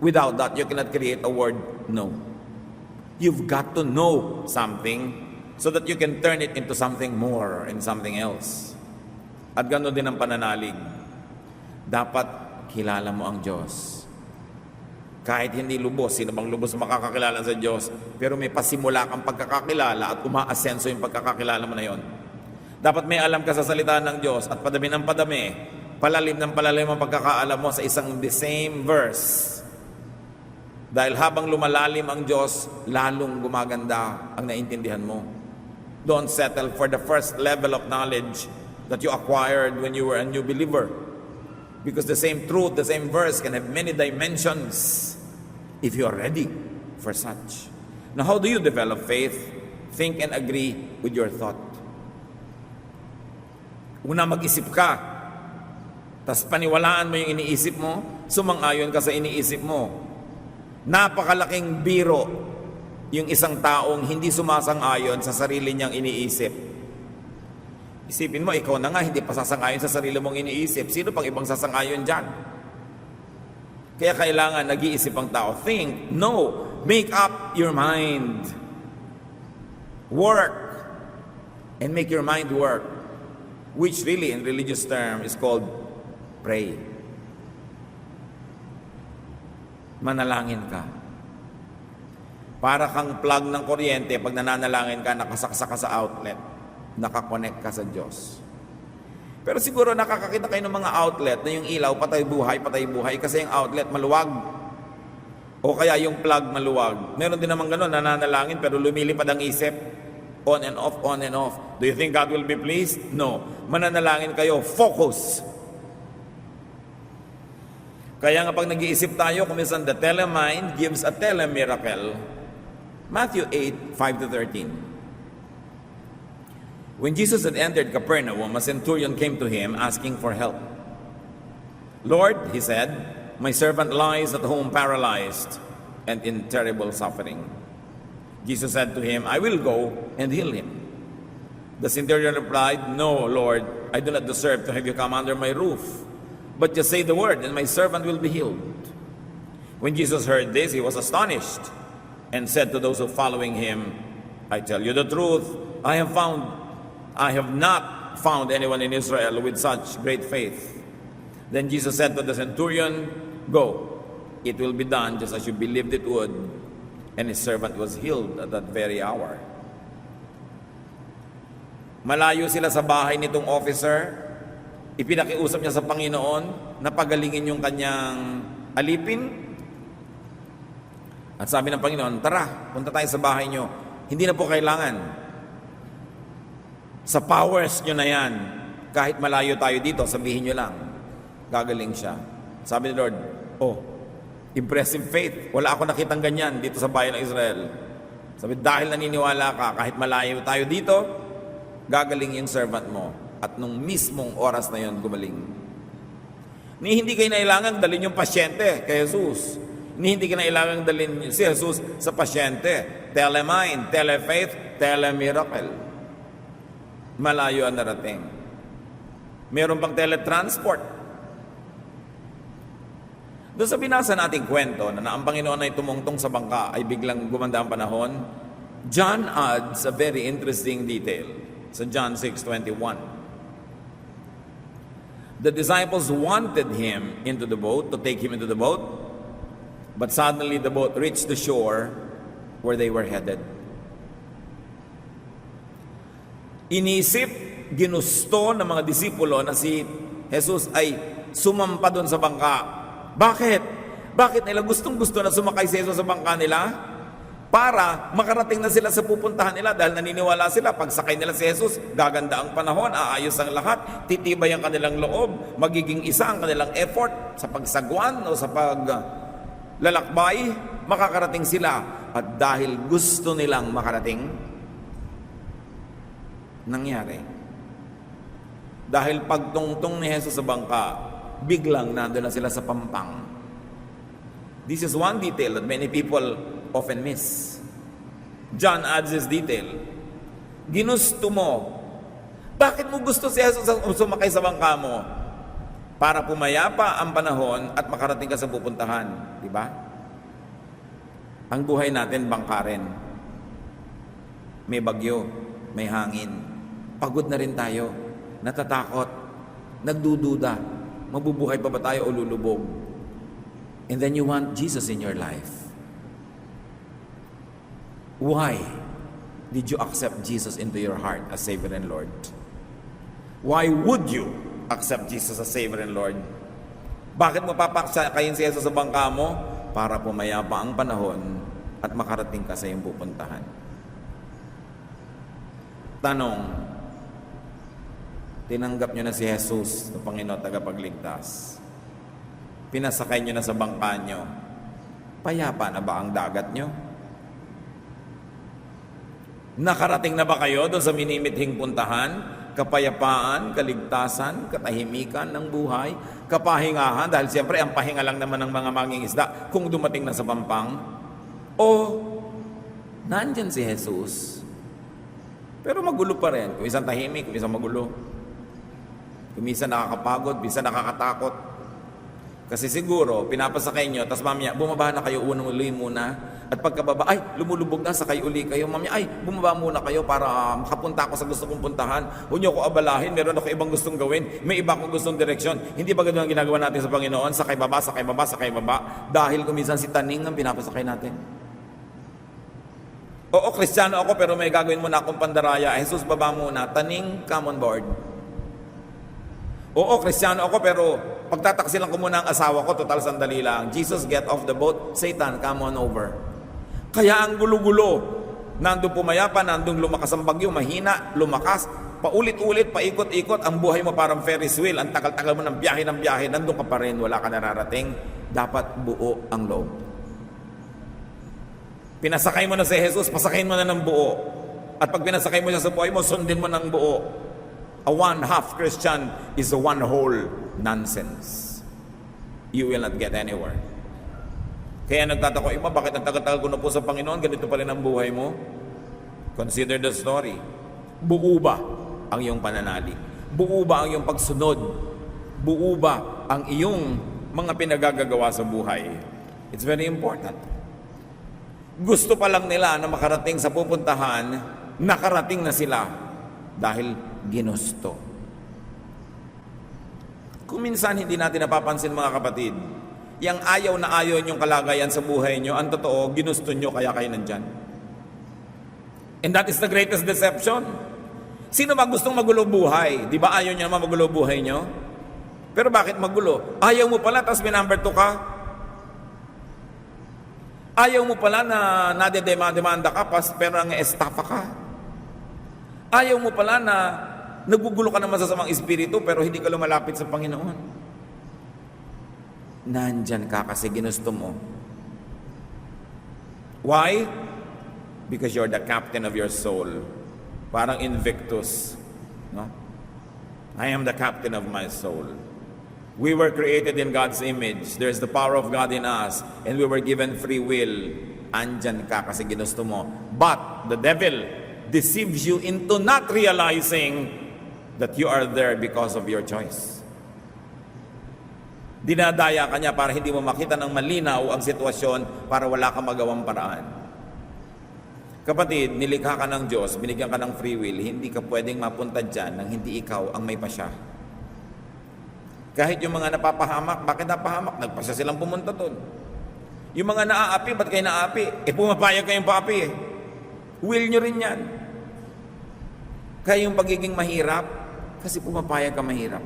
B: Without that, you cannot create a word know. You've got to know something so that you can turn it into something more and something else. At gano'n din ang pananalig. Dapat kilala mo ang Diyos. Kahit hindi lubos, sino bang lubos makakakilala sa Diyos? Pero may pasimula kang pagkakakilala at umaasenso yung pagkakakilala mo na yon. Dapat may alam ka sa salita ng Diyos at padami ng padami, palalim ng palalim ang pagkakaalam mo sa isang the same verse. Dahil habang lumalalim ang Diyos, lalong gumaganda ang naintindihan mo. Don't settle for the first level of knowledge that you acquired when you were a new believer. Because the same truth, the same verse can have many dimensions if you are ready for such. Now, how do you develop faith? Think and agree with your thought. Una, mag-isip ka. Tas paniwalaan mo yung iniisip mo, sumang-ayon ka sa iniisip mo. Napakalaking biro yung isang taong hindi sumasang-ayon sa sarili niyang iniisip. Isipin mo, ikaw na nga hindi pa sasang-ayon sa sarili mong iniisip. Sino pang ibang sasang-ayon dyan? Kaya kailangan nag-iisip ang tao. Think, know, make up your mind. Work, and make your mind work. Which really, in religious term, is called pray. Manalangin ka. Para kang plug ng kuryente, pag nananalangin ka, nakasaksa ka sa outlet. Nakakonect ka sa Diyos. Pero siguro nakakakita kayo ng mga outlet na yung ilaw, patay buhay, kasi yung outlet maluwag. O kaya yung plug maluwag. Meron din naman gano'n, nananalangin pero lumilipad ang isip. On and off, on and off. Do you think God will be pleased? No. Mananalangin kayo, focus. Kaya nga pag nag-iisip tayo, kuminsan the telemind gives a telemiracle. Matthew 8:5-13. When Jesus had entered Capernaum, a centurion came to him asking for help. Lord, he said, my servant lies at home paralyzed and in terrible suffering. Jesus said to him, I will go and heal him. The centurion replied, No, Lord, I do not deserve to have you come under my roof. But just say the word, and my servant will be healed. When Jesus heard this, he was astonished and said to those who following him, I tell you the truth, I have not found anyone in Israel with such great faith. Then Jesus said to the centurion, Go, it will be done just as you believed it would. And his servant was healed at that very hour. Malayo sila sa bahay nitong officer. Ipinakiusap niya sa Panginoon na pagalingin yung kanyang alipin. At sabi ng Panginoon, tara, punta tayo sa bahay niyo. Hindi na po kailangan. Sa powers nyo na yan, kahit malayo tayo dito, sabihin nyo lang, gagaling siya. Sabi ni Lord, Impressive faith. Wala ako nakitang ganyan dito sa bayan ng Israel. Sabi, dahil naniniwala ka, kahit malayo tayo dito, gagaling yung servant mo. At nung mismong oras na yon gumaling. Hindi kayo nailangan dalhin yung pasyente kay Jesus. Hindi kinailangan dalhin si Jesus sa pasyente. Telemind, telefaith, telemiracle. Malayo ang narating. Meron pang teletransport. Doon sa binasa nating kwento na ang Panginoon ay tumungtong sa bangka ay biglang gumanda ang panahon, John adds a very interesting detail sa John 6:21. The disciples wanted him into the boat, to take him into the boat, but suddenly the boat reached the shore where they were headed. Inisip, ginusto ng mga disipulo na si Jesus ay sumampa doon sa bangka. Bakit? Bakit nila gustong-gusto na sumakay si Jesus sa bangka nila? Para makarating na sila sa pupuntahan nila dahil naniniwala sila pag sakay nila si Jesus, gaganda ang panahon, aayos ang lahat, titibay ang kanilang loob, magiging isa ang kanilang effort sa pagsagwan o sa paglalakbay, makakarating sila. At dahil gusto nilang makarating, nangyari. Dahil pagtungtong ni Jesus sa bangka, biglang nandun na sila sa pampang. This is one detail that many people often miss. John adds this detail. Ginusto mo. Bakit mo gusto si Jesus sumakay sa bangka mo? Para pumayapa ang panahon at makarating ka sa pupuntahan. Di ba? Ang buhay natin, bangka rin. May bagyo, may hangin. Pagod na rin tayo. Natatakot. Nagdududa. Mabubuhay pa ba tayo o lulubog? And then you want Jesus in your life. Why did you accept Jesus into your heart as Savior and Lord? Why would you accept Jesus as Savior and Lord? Bakit mo papasakayin si Jesus sa bangka mo? Para pumayapa ang panahon at makarating ka sa iyong pupuntahan. Tanong, tinanggap nyo na si Jesus na Panginoon tagapagligtas? Pinasakay nyo na sa bangka nyo? Payapa na ba ang dagat nyo? Nakarating na ba kayo doon sa minimithing puntahan? Kapayapaan, kaligtasan, katahimikan ng buhay, kapahingahan, dahil siyempre ang pahinga lang naman ng mga mangingisda kung dumating na sa pampang. O nandyan si Jesus, pero magulo pa rin. Kung isang tahimik, kung isang magulo. Kung minsan nakakapagod, minsan nakakatakot. Kasi siguro, pinapasakay nyo, tapos mamaya, bumaba na kayo unang uli muna. At pagkababa, ay, lumulubog na, sakay uli kayo. Mamaya, ay, bumaba muna kayo para makapunta ako sa gusto kong puntahan. Huwag nyo ko abalahin, meron ako ibang gustong gawin. May iba akong gustong direksyon. Hindi ba ganun ang ginagawa natin sa Panginoon? Sakay baba, sakay baba, sakay baba. Dahil kuminsan si taning ang pinapasakay natin. Oo, Kristiyano ako, pero may gagawin muna akong pandaraya. Jesus, baba muna. Taning, come on board. Oo, Kristiyano ako, pero pagtataksilan ko muna ang asawa ko, total sandali lang. Jesus, get off the boat. Satan, come on over. Kaya ang gulo-gulo, nandun pumayapa, nandun lumakas ang bagyo, mahina, lumakas, paulit-ulit, paikot-ikot, ang buhay mo parang Ferris wheel, ang tagal-tagal mo ng biyahe, nandun ka pa rin, wala ka nararating, dapat buo ang loob. Pinasakay mo na si Jesus, pasakayin mo na ng buo. At pag pinasakay mo siya sa buhay mo, sundin mo ng buo. A one-half Christian is a one-whole nonsense. You will not get anywhere. Kaya nagtatako, iba, bakit ang tagal-tagal ko na po sa Panginoon, ganito pa rin ang buhay mo? Consider the story. Buo ba ang iyong pananalig? Buo ba ang iyong pagsunod? Buo ba ang iyong mga pinagagagawa sa buhay? It's very important. Gusto pa lang nila na makarating sa pupuntahan, nakarating na sila dahil ginusto. Kung minsan hindi natin napapansin, mga kapatid, yang ayaw na ayaw niyong kalagayan sa buhay niyo, ang totoo, ginusto niyo kaya kayo nandyan. And that is the greatest deception. Sino ba gustong magulo buhay? Di ba ayaw niyo naman magulo buhay niyo? Pero bakit magulo? Ayaw mo pala, tapos may number 2 ka. Ayaw mo pala na nadedemanda ka, pero ang estafa ka. Ayaw mo pala na nagugulo ka ng masasamang espiritu, pero hindi ka lumalapit sa Panginoon. nandyan ka kasi ginusto mo. Why? Because you're the captain of your soul. Parang Invictus, no? I am the captain of my soul. We were created in God's image. There's the power of God in us, and we were given free will. Andyan ka kasi ginusto mo. But the devil deceives you into not realizing that you are there because of your choice. Dinadaya ka niya para hindi mo makita ng malinaw ang sitwasyon, para wala kang magawang paraan. Kapatid, nilikha ka ng Diyos, binigyan ka ng free will, hindi ka pwedeng mapunta dyan nang hindi ikaw ang may pasya. Kahit yung mga napapahamak, bakit napahamak? Nagpasya silang pumunta doon. Yung mga naaapi, ba't kayo naaapi? Pumapayag kayong paapi eh. Will nyo rin yan. Kaya yung pagiging mahirap, kasi pumapayag ka mahirap.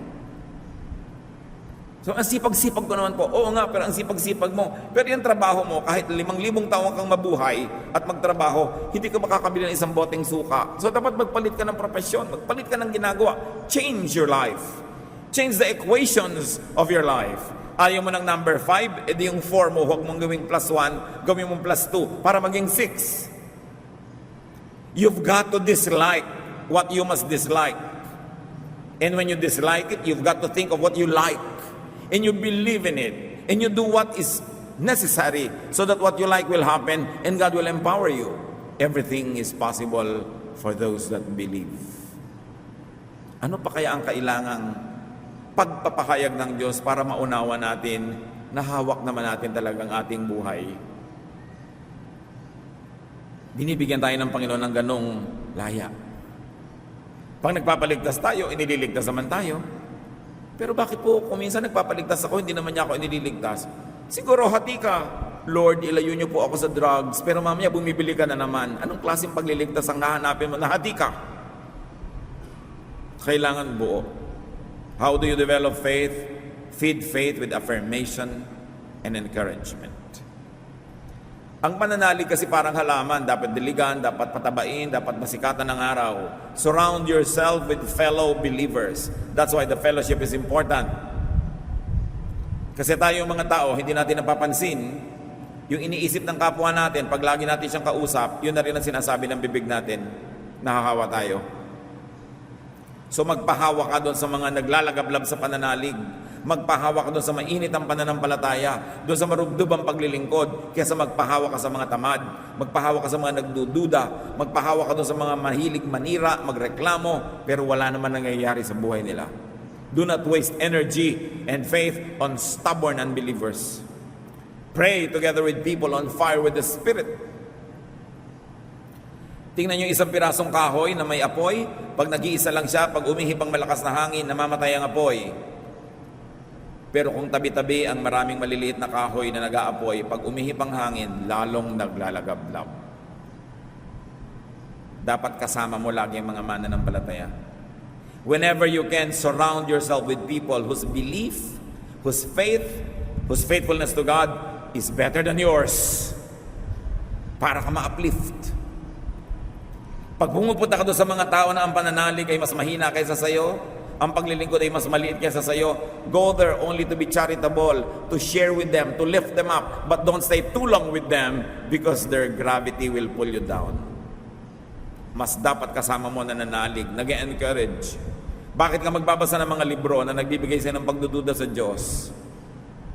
B: So, ang sipag-sipag ko naman po, oo nga, pero ang sipag-sipag mo, pero yung trabaho mo, kahit 5,000 taon kang mabuhay at magtrabaho, hindi ka makakabili ng isang boteng suka. So, dapat magpalit ka ng profesyon, magpalit ka ng ginagawa. Change your life. Change the equations of your life. Ayaw mo ng number 5, edi yung 4 mo, huwag mong gawing +1, gawin mong +2, para maging 6. You've got to dislike what you must dislike. And when you dislike it, you've got to think of what you like. And you believe in it. And you do what is necessary so that what you like will happen and God will empower you. Everything is possible for those that believe. Ano pa kaya ang kailangang pagpapahayag ng Diyos para maunawa natin na hawak naman natin talagang ating buhay? Binibigyan tayo ng Panginoon ng ganong laya. Pag nagpapaligtas tayo, inililigtas naman tayo. Pero bakit po kung minsan nagpapaligtas ako, hindi naman niya ako inililigtas? Siguro hati ka, Lord, ilayo niyo po ako sa drugs, pero mamaya bumibili ka na naman. Anong klaseng pagliligtas ang nahanapin mo? Nahati ka. Kailangan buo. How do you develop faith? Feed faith with affirmation and encouragement. Ang pananalig kasi parang halaman, dapat diligan, dapat patabain, dapat masikatan ng araw. Surround yourself with fellow believers. That's why the fellowship is important. Kasi tayo mga tao, hindi natin napapansin yung iniisip ng kapwa natin, pag lagi natin siyang kausap, yun na rin ang sinasabi ng bibig natin, nahahawa tayo. So magpahawa ka doon sa mga naglalagablab sa pananalig. Magpahawa ka doon sa mainit ang pananampalataya, doon sa marubdob ang paglilingkod, kaysa magpahawa ka sa mga tamad, magpahawa ka sa mga nagdududa, magpahawa ka doon sa mga mahilig manira, magreklamo, pero wala naman nangyayari sa buhay nila. Do not waste energy and faith on stubborn unbelievers. Pray together with people on fire with the Spirit. Tingnan nyo isang pirasong kahoy na may apoy, pag nag-iisa lang siya, pag umihip ang malakas na hangin, namamatay ang apoy. Pero kung tabi-tabi ang maraming maliliit na kahoy na nag-aapoy, pag umihip ang hangin, lalong naglalagablab. Dapat kasama mo lagi ang mga mananampalataya. Whenever you can, surround yourself with people whose belief, whose faith, whose faithfulness to God is better than yours. Para ka ma-uplift. Pag pumupunta ka doon sa mga tao na ang pananalig ay mas mahina kaysa sayo, ang paglilingkod ay mas maliit kaysa sayo, go there only to be charitable, to share with them, to lift them up, but don't stay too long with them because their gravity will pull you down. Mas dapat kasama mo na nanalig, nag-encourage. Bakit ka magbabasa ng mga libro na nagbibigay sa'yo ng pagdududa sa Diyos?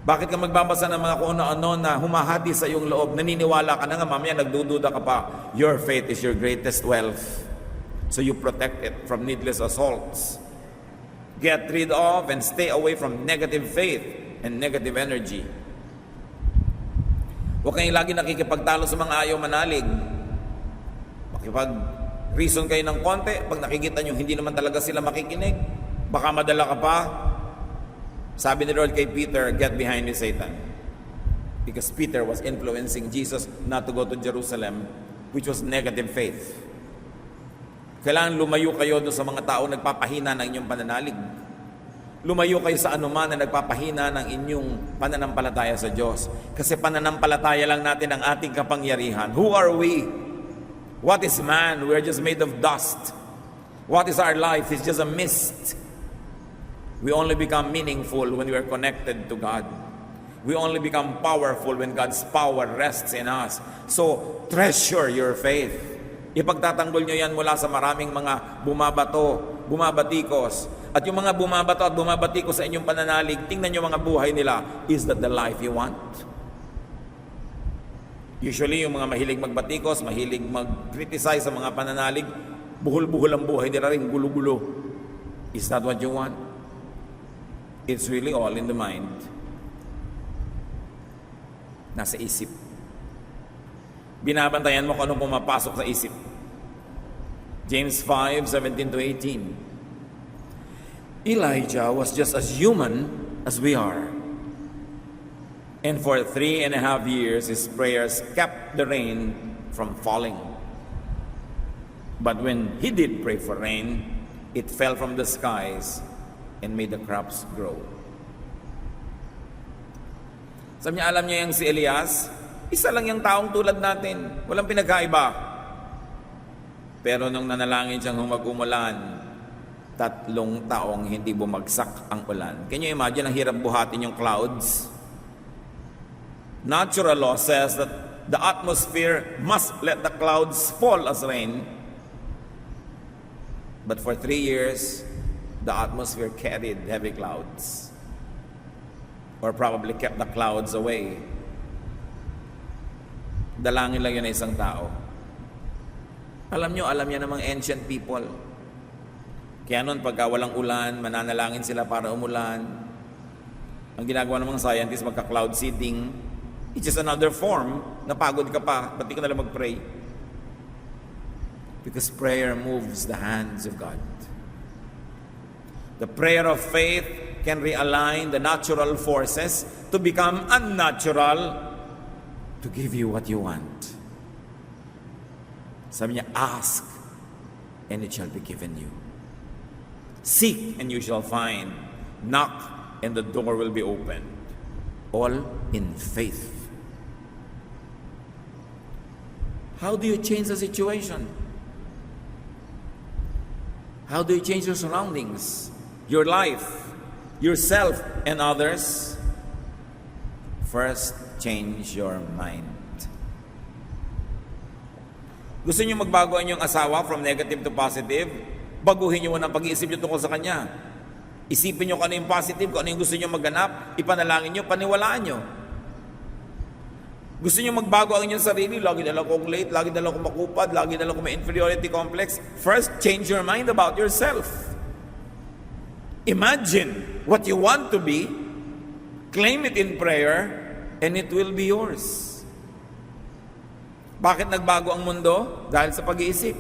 B: Bakit ka magbabasa ng mga kung ano-ano na humahati sa iyong loob, naniniwala ka na nga, mamaya nagdududa ka pa? Your faith is your greatest wealth. So you protect it from needless assaults. Get rid of and stay away from negative faith and negative energy. Huwag kayong lagi nakikipagtalo sa mga ayaw manalig. Makipag-reason kayo ng konti, pag nakikita nyo hindi naman talaga sila makikinig, baka madala ka pa. Sabi ni Lord kay Peter, get behind me, Satan. Because Peter was influencing Jesus not to go to Jerusalem, which was negative faith. Kailangan lumayo kayo doon sa mga tao nagpapahina ng inyong pananalig. Lumayo kayo sa anuman na nagpapahina ng inyong pananampalataya sa Diyos. Kasi pananampalataya lang natin ang ating kapangyarihan. Who are we? What is man? We are just made of dust. What is our life? It's just a mist. We only become meaningful when we are connected to God. We only become powerful when God's power rests in us. So, treasure your faith. Ipagtatanggol nyo yan mula sa maraming mga bumabatikos. At yung mga bumabato at bumabatikos sa inyong pananalig, tingnan nyo mga buhay nila. Is that the life you want? Usually, yung mga mahilig magbatikos, mahilig mag-criticize sa mga pananalig, buhol-buhol ang buhay nila rin, gulo-gulo. Is that what you want? It's really all in the mind. Nasa isip. Binabantayan mo kung anong pumapasok sa isip. James 5:17-18. Elijah was just as human as we are. And for 3.5 years, his prayers kept the rain from falling. But when he did pray for rain, it fell from the skies and made the crops grow. Sabi niya, alam niya yung si Elias, isa lang yung taong tulad natin, walang pinagkaiba. Pero nung nanalangin siyang humag-umulan, 3 taong hindi bumagsak ang ulan. Can you imagine, ang hirap buhatin yung clouds? Natural law says that the atmosphere must let the clouds fall as rain. But for 3 years, the atmosphere carried heavy clouds. Or probably kept the clouds away. Dalangin lang yun na isang tao. Alam niya namang ancient people. Kaya noon, pagka walang ulan, mananalangin sila para umulan. Ang ginagawa ng mga scientists, magka-cloud seeding. It's just another form. Napagod ka pa, ba't di ka nalang mag-pray? Because prayer moves the hands of God. The prayer of faith can realign the natural forces to become unnatural to give you what you want. Sabi niya, ask and it shall be given you. Seek and you shall find. Knock and the door will be opened. All in faith. How do you change the situation? How do you change your surroundings, your life, yourself and others? First, change your mind. Gusto niyo magbago ang inyong asawa from negative to positive? Baguhin niyo muna ang pag-iisip niyo tungkol sa kanya. Isipin niyo kung ano yung positive, kung ano yung gusto niyo maganap, ipanalangin niyo, paniwalaan niyo. Gusto niyo magbago ang inyong sarili, lagi na lang akong late, lagi na lang akong makupad, lagi na lang akong may inferiority complex. First, change your mind about yourself. Imagine what you want to be, claim it in prayer, and it will be yours. Bakit nagbago ang mundo? Dahil sa pag-iisip.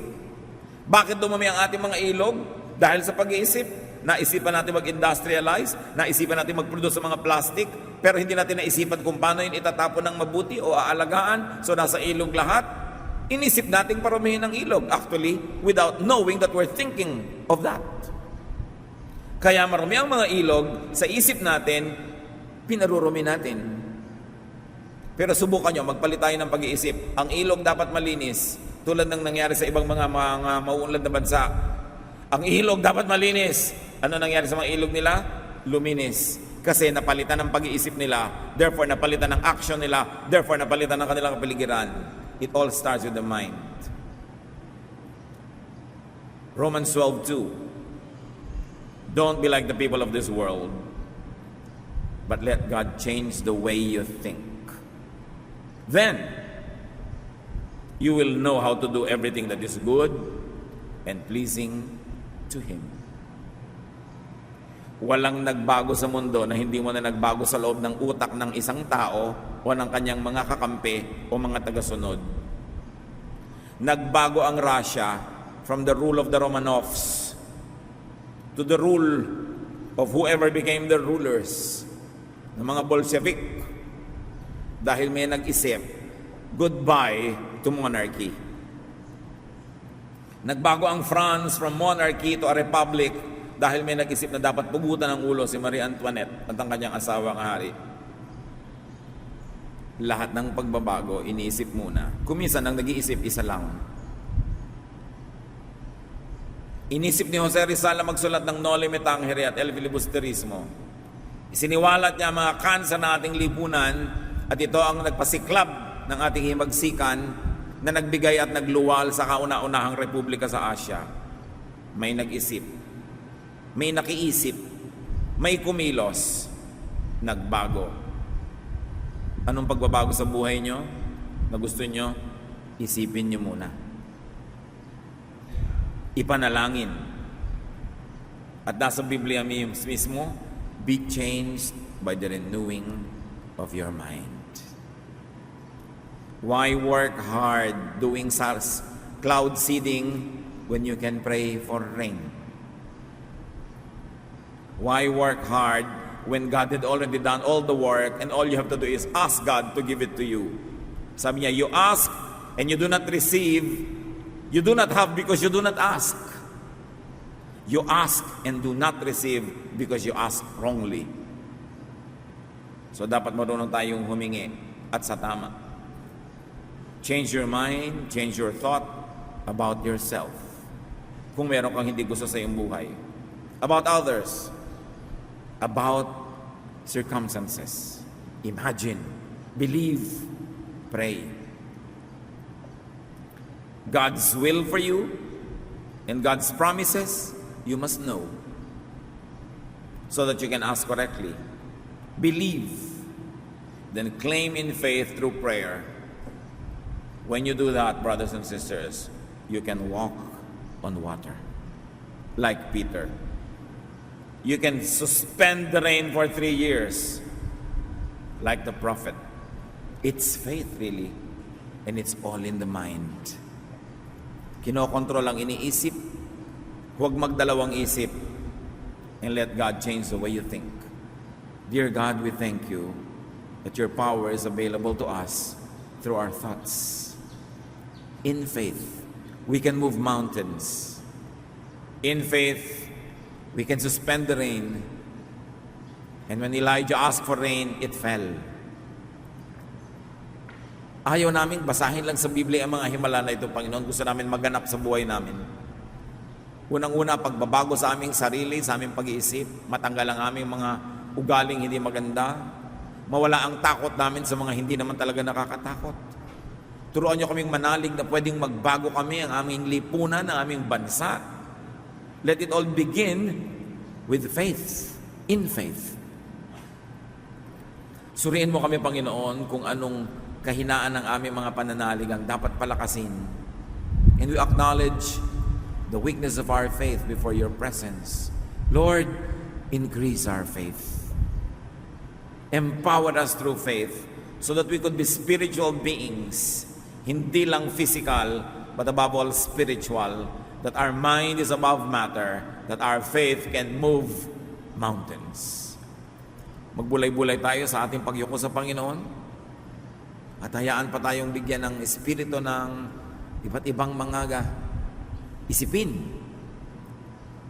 B: Bakit dumami ang ating mga ilog? Dahil sa pag-iisip. Naisipan natin mag-industrialize, naisipan natin mag-produce sa mga plastic, pero hindi natin naisipan kung paano yun itatapon ng mabuti o aalagaan, so nasa ilog lahat. Inisip natin paramihin ng ilog, actually, without knowing that we're thinking of that. Kaya marami ang mga ilog, sa isip natin, pinarurumi natin. Pero subukan nyo, magpalit tayo ng pag-iisip. Ang ilog dapat malinis, tulad ng nangyari sa ibang mga mauunlad na bansa. Ang ilog dapat malinis. Ano nangyari sa mga ilog nila? Luminis. Kasi napalitan ng pag-iisip nila, therefore napalitan ng action nila, therefore napalitan ng kanilang kapaligiran. It all starts with the mind. Romans 12:2. Don't be like the people of this world, but let God change the way you think. Then, you will know how to do everything that is good and pleasing to Him. Walang nagbago sa mundo na hindi mo na nagbago sa loob ng utak ng isang tao o ng kanyang mga kakampi o mga tagasunod. Nagbago ang Russia from the rule of the Romanovs to the rule of whoever became the rulers, ng mga Bolshevik. Dahil may nag-isip, goodbye to monarchy. Nagbago ang France from monarchy to a republic dahil may nag-isip na dapat pugutan ng ulo si Marie Antoinette at ang kanyang asawang hari. Lahat ng pagbabago, iniisip muna. Kuminsan ang nag-iisip, isa lang. Inisip ni Jose Rizal na magsulat ng Noli Me Tangere at El Filibusterismo. Isiniwalat niya ang mga kansa ng ating lipunan at ito ang nagpasiklab ng ating himagsikan na nagbigay at nagluwal sa kauna-unahang republika sa Asya. May nag-isip, may nakiisip, may kumilos, nagbago. Anong pagbabago sa buhay nyo na gusto nyo? Isipin nyo muna. Ipanalangin. At nasa Biblia mismo, be changed by the renewing of your mind. Why work hard doing cloud seeding when you can pray for rain? Why work hard when God had already done all the work and all you have to do is ask God to give it to you? Sabi niya, you ask and you do not receive. You do not have because you do not ask. You ask and do not receive because you ask wrongly. So dapat marunong tayong humingi at sa tama. Change your mind, change your thought about yourself. Kung meron kang hindi gusto sa iyong buhay. About others. About circumstances. Imagine, believe, pray. God's will for you and God's promises, you must know so that you can ask correctly. Believe, then claim in faith through prayer. When you do that, brothers and sisters, you can walk on water like Peter. You can suspend the rain for 3 years like the prophet. It's faith really, and it's all in the mind. Kinokontrol ang iniisip, huwag magdalawang isip, and let God change the way you think. Dear God, we thank you that your power is available to us through our thoughts. In faith, we can move mountains. In faith, we can suspend the rain. And when Elijah asked for rain, it fell. Ayaw namin basahin lang sa Biblia ang mga himala na ito, Panginoon. Gusto namin maganap sa buhay namin. Unang-una, pagbabago sa aming sarili, sa aming pag-iisip, matanggal ang aming mga ugaling hindi maganda, mawala ang takot namin sa mga hindi naman talaga nakakatakot. Turuan niyo kaming manalig na pwedeng magbago kami ang aming lipunan, ang aming bansa. Let it all begin with faith, in faith. Suriin mo kami, Panginoon, kung anong kahinaan ng aming mga pananalig ang dapat palakasin. And we acknowledge the weakness of our faith before your presence. Lord, increase our faith. Empower us through faith so that we could be spiritual beings, hindi lang physical, but above all spiritual, that our mind is above matter, that our faith can move mountains. Magbulay-bulay tayo sa ating pagyuko sa Panginoon at hayaan pa tayong bigyan ng espiritu ng iba't ibang mga isipin.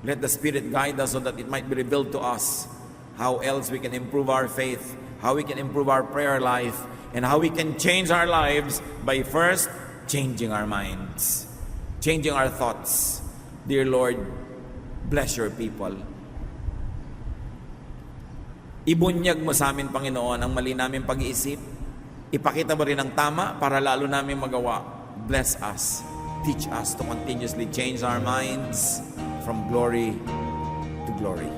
B: Let the Spirit guide us so that it might be revealed to us how else we can improve our faith, how we can improve our prayer life, and how we can change our lives by first changing our minds, changing our thoughts. Dear Lord, bless your people. Ibunyag mo sa amin, Panginoon, ang mali namin pag-iisip. Ipakita mo rin ang tama para lalo namin magawa. Bless us. Teach us to continuously change our minds from glory to glory.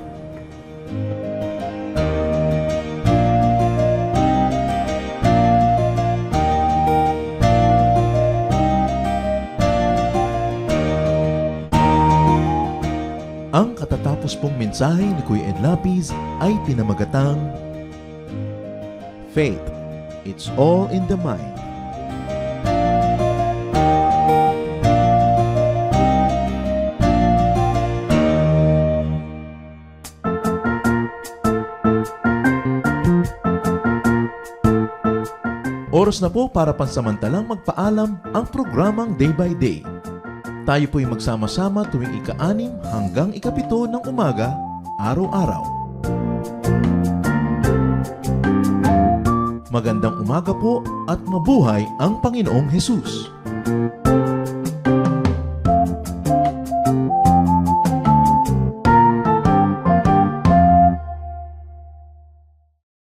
A: Ang katatapos pong mensahe ni Kuya Ed Lapis ay pinamagatang Faith, it's all in the mind. Oras na po para pansamantalang magpaalam ang programang Day by Day. Tayo po'y magsama-sama tuwing ika-6 hanggang ika-7 ng umaga, araw-araw. Magandang umaga po at mabuhay ang Panginoong Hesus.